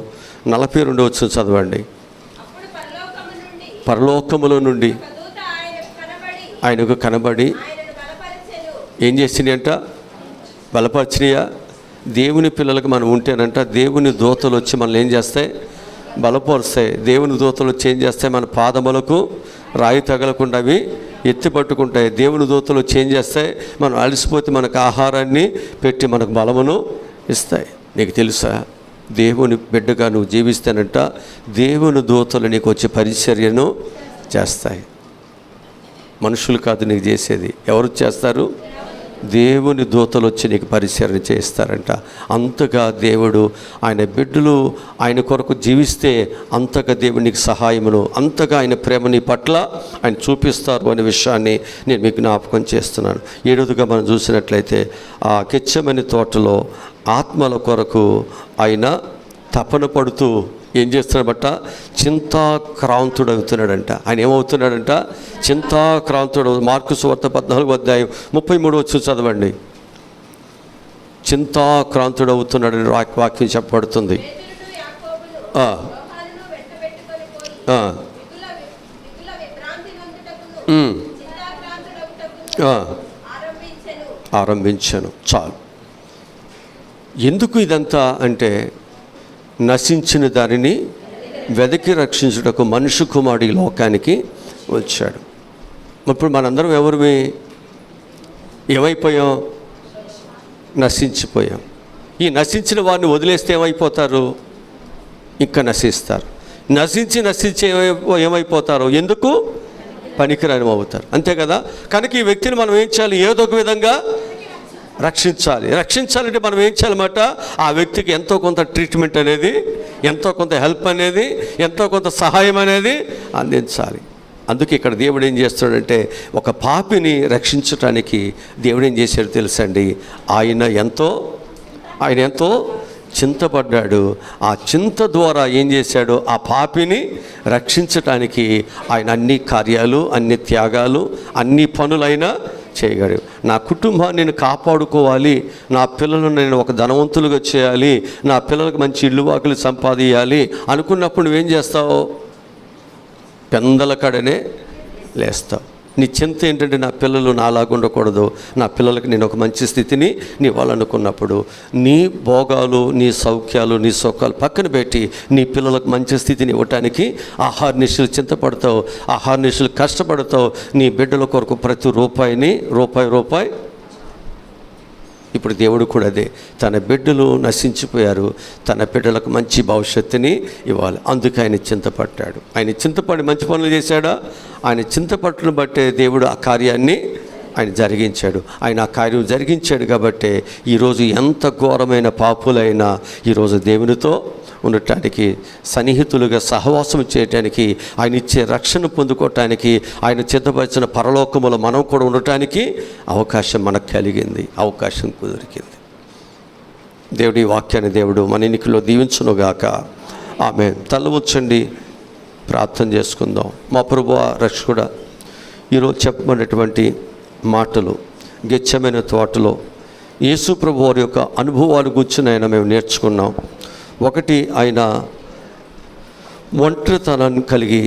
42 వచ్చిన చదవండి. పరలోకములో నుండి ఆయనకు కనబడి ఏం చేసినాయి అంట? బలపరిచినాయా? దేవుని పిల్లలకు మనం ఉంటేనంట దేవుని దూతలు వచ్చి మనల్ని ఏం చేస్తాయి? బలపరుస్తాయి. దేవుని దూతలు వచ్చి ఏం చేస్తాయి? మన పాదములకు రాయి తగలకుండా అవి ఎత్తి పట్టుకుంటాయి. దేవుని దూతలు వచ్చి ఏం చేస్తాయి? మనం అలసిపోతే మనకు ఆహారాన్ని పెట్టి మనకు బలమును ఇస్తాయి. నీకు తెలుసా? దేవుని బిడ్డగా నువ్వు జీవిస్తానంట దేవుని దూతలు నీకు వచ్చి పరిచర్యను చేస్తాయి. మనుషులు కాదు నీకు చేసేది. ఎవరు చేస్తారు? దేవుని దూతలు వచ్చి నీకు పరిచర్య చేస్తారంట. అంతగా దేవుడు ఆయన బిడ్డలు ఆయన కొరకు జీవిస్తే అంతగా దేవుడు నీకు సహాయమును, అంతగా ఆయన ప్రేమని పట్ల ఆయన చూపిస్తారు అనే విషయాన్ని నేను మీకు జ్ఞాపకం చేస్తున్నాను. 7వదిగా మనం చూసినట్లయితే ఆ గెత్సేమనే తోటలో ఆత్మల కొరకు ఆయన తపన పడుతూ ఏం చేస్తున్నాడట? చింతాక్రాంతుడు అవుతున్నాడంట. ఆయన ఏమవుతున్నాడంట? చింతాక్రాంతుడు. మార్కు సువార్త 14వ అధ్యాయం 33 వచ్చి చదవండి. చింతాక్రాంతుడు అవుతున్నాడని వాక్యం చెప్పబడుతుంది. ఆరంభించాను. చాలు. ఎందుకు ఇదంతా అంటే నశించిన దానిని వెదకి రక్షించుటకు మనుష్య కుమారుడు ఈ లోకానికి వచ్చాడు. ఇప్పుడు మనందరం ఎవరివి? ఏమైపోయాం? నశించిపోయాం. ఈ నశించిన వారిని వదిలేస్తే ఏమైపోతారు? ఇంకా నశిస్తారు. నశించి ఏమైపోతారు? ఎందుకు? పనికిరాని అవుతారు. అంతే కదా. కనుక ఈ వ్యక్తిని మనం ఏం చేయాలి? ఏదో ఒక విధంగా రక్షించాలంటే మనం ఏం చేయాలన్నమాట? ఆ వ్యక్తికి ఎంతో కొంత ట్రీట్మెంట్ అనేది, ఎంతో కొంత హెల్ప్ అనేది, ఎంతో కొంత సహాయం అనేది అందించాలి. అందుకే ఇక్కడ దేవుడు ఏం చేస్తాడంటే ఒక పాపిని రక్షించటానికి దేవుడు ఏం చేశాడు తెలుసండి, ఆయన ఎంతో చింతపడ్డాడు. ఆ చింత ద్వారా ఏం చేశాడు, ఆ పాపిని రక్షించటానికి ఆయన అన్ని కార్యాలు, అన్ని త్యాగాలు, అన్ని పనులైనా చేయగలడు. నా కుటుంబాన్ని నేను కాపాడుకోవాలి, నా పిల్లలను నేను ఒక ధనవంతులుగా చేయాలి, నా పిల్లలకు మంచి ఇల్లు వాకులు సంపాదించాలి అనుకున్నప్పుడు నువ్వేం చేస్తావు, పెందల కడనే లేస్తావు. నీ చింత ఏంటంటే నా పిల్లలు నాలాగా ఉండకూడదు, నా పిల్లలకి నేను ఒక మంచి స్థితిని ఇవ్వాలనుకున్నప్పుడు నీ భోగాలు, నీ సౌఖ్యాలు, నీ సుఖాలు పక్కన పెట్టి నీ పిల్లలకు మంచి స్థితిని ఇవ్వటానికి ఆహార్నిశలు చింతపడతావు, ఆహార్నిశలు కష్టపడతావు. నీ బిడ్డల కొరకు ప్రతి రూపాయిని రూపాయి. ఇప్పుడు దేవుడు కూడా అదే, తన బిడ్డలు నశించిపోయారు, తన బిడ్డలకు మంచి భవిష్యత్తుని ఇవ్వాలి. అందుకే ఆయన చింతపడ్డాడు. ఆయన చింతపడి మంచి పనులు చేశాడా, ఆయన చింతపట్టును బట్టే దేవుడు ఆ కార్యాన్ని ఆయన జరిగించాడు. ఆయన ఆ కార్యం జరిగించాడు కాబట్టి ఈరోజు ఎంత ఘోరమైన పాపులైనా ఈరోజు దేవునితో ఉండటానికి, సన్నిహితులుగా సహవాసం చేయటానికి, ఆయన ఇచ్చే రక్షణ పొందుకోవటానికి, ఆయన సిద్ధపరిచిన పరలోకములో మనం కూడా ఉండటానికి అవకాశం మనకు కలిగింది, అవకాశం కుదిరికింది. దేవుడి వాక్యాన్ని దేవుడు మన ఎన్నికలో దీవించునుగాక. ఆమేన్. తల ఉంచండి, ప్రార్థన చేసుకుందాం. మా ప్రభువా రక్షకుడా, ఈరోజు చెప్పబడినటువంటి మాటలు గెచ్చమైన తోటలో యేసు ప్రభు వారి యొక్క అనుభవాలు గుర్చినైనా మేము నేర్చుకున్నాం. ఒకటి, ఆయన ఒంటరితనాన్ని కలిగి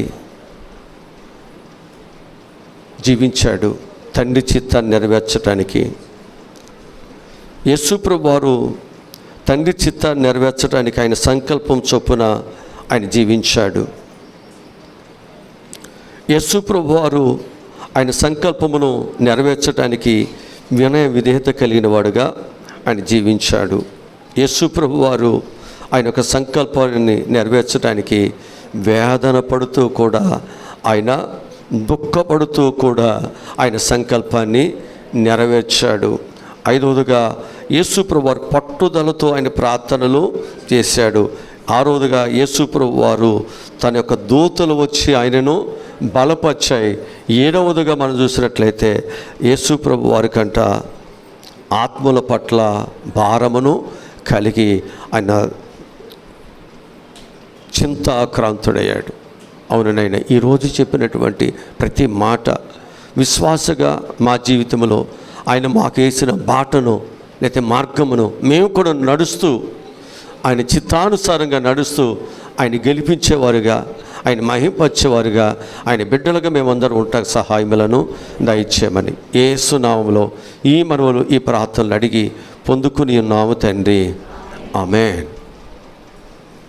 జీవించాడు తండ్రి చిత్తాన్ని నెరవేర్చడానికి. యేసు ప్రభు వారు తండ్రి చిత్తాన్ని నెరవేర్చడానికి ఆయన సంకల్పం చొప్పున ఆయన జీవించాడు. యేసు ప్రభు వారు ఆయన సంకల్పమును నెరవేర్చడానికి వినయ విధేయత కలిగిన వాడుగా ఆయన జీవించాడు. యేసు ప్రభు వారు ఆయన యొక్క సంకల్పాన్ని నెరవేర్చడానికి వేదన పడుతూ కూడా, ఆయన దుఃఖపడుతూ కూడా ఆయన సంకల్పాన్ని నెరవేర్చాడు. ఐదవదిగా యేసు ప్రభు వారు పట్టుదలతో ఆయన ప్రార్థనలు చేశాడు. ఆరవదిగా యేసు ప్రభు వారు తన యొక్క దూతలు వచ్చి ఆయనను బలపరిచాయి. ఏడవదిగా మనం చూసినట్లయితే యేసు ప్రభు వారికంట ఆత్మల పట్ల భారమును కలిగి ఆయన చింతాక్రాంతుడయ్యాడు. అవునైనా ఈరోజు చెప్పినటువంటి ప్రతి మాట విశ్వాసగా మా జీవితంలో ఆయన మాకు వేసిన బాటను లేకపోతే మార్గమును మేము కూడా నడుస్తూ, ఆయన చిత్తానుసారంగా నడుస్తూ ఆయన గెలిపించేవారుగా, ఆయన మహింపరిచేవారుగా, ఆయన బిడ్డలుగా మేమందరం ఉంటాం. సహాయములను దయచేయమని యేసు నామములో ఈ మనవులు ఈ ప్రార్థనలు అడిగి పొందుకుని ఉన్నాము తండ్రి. ఆమేన్.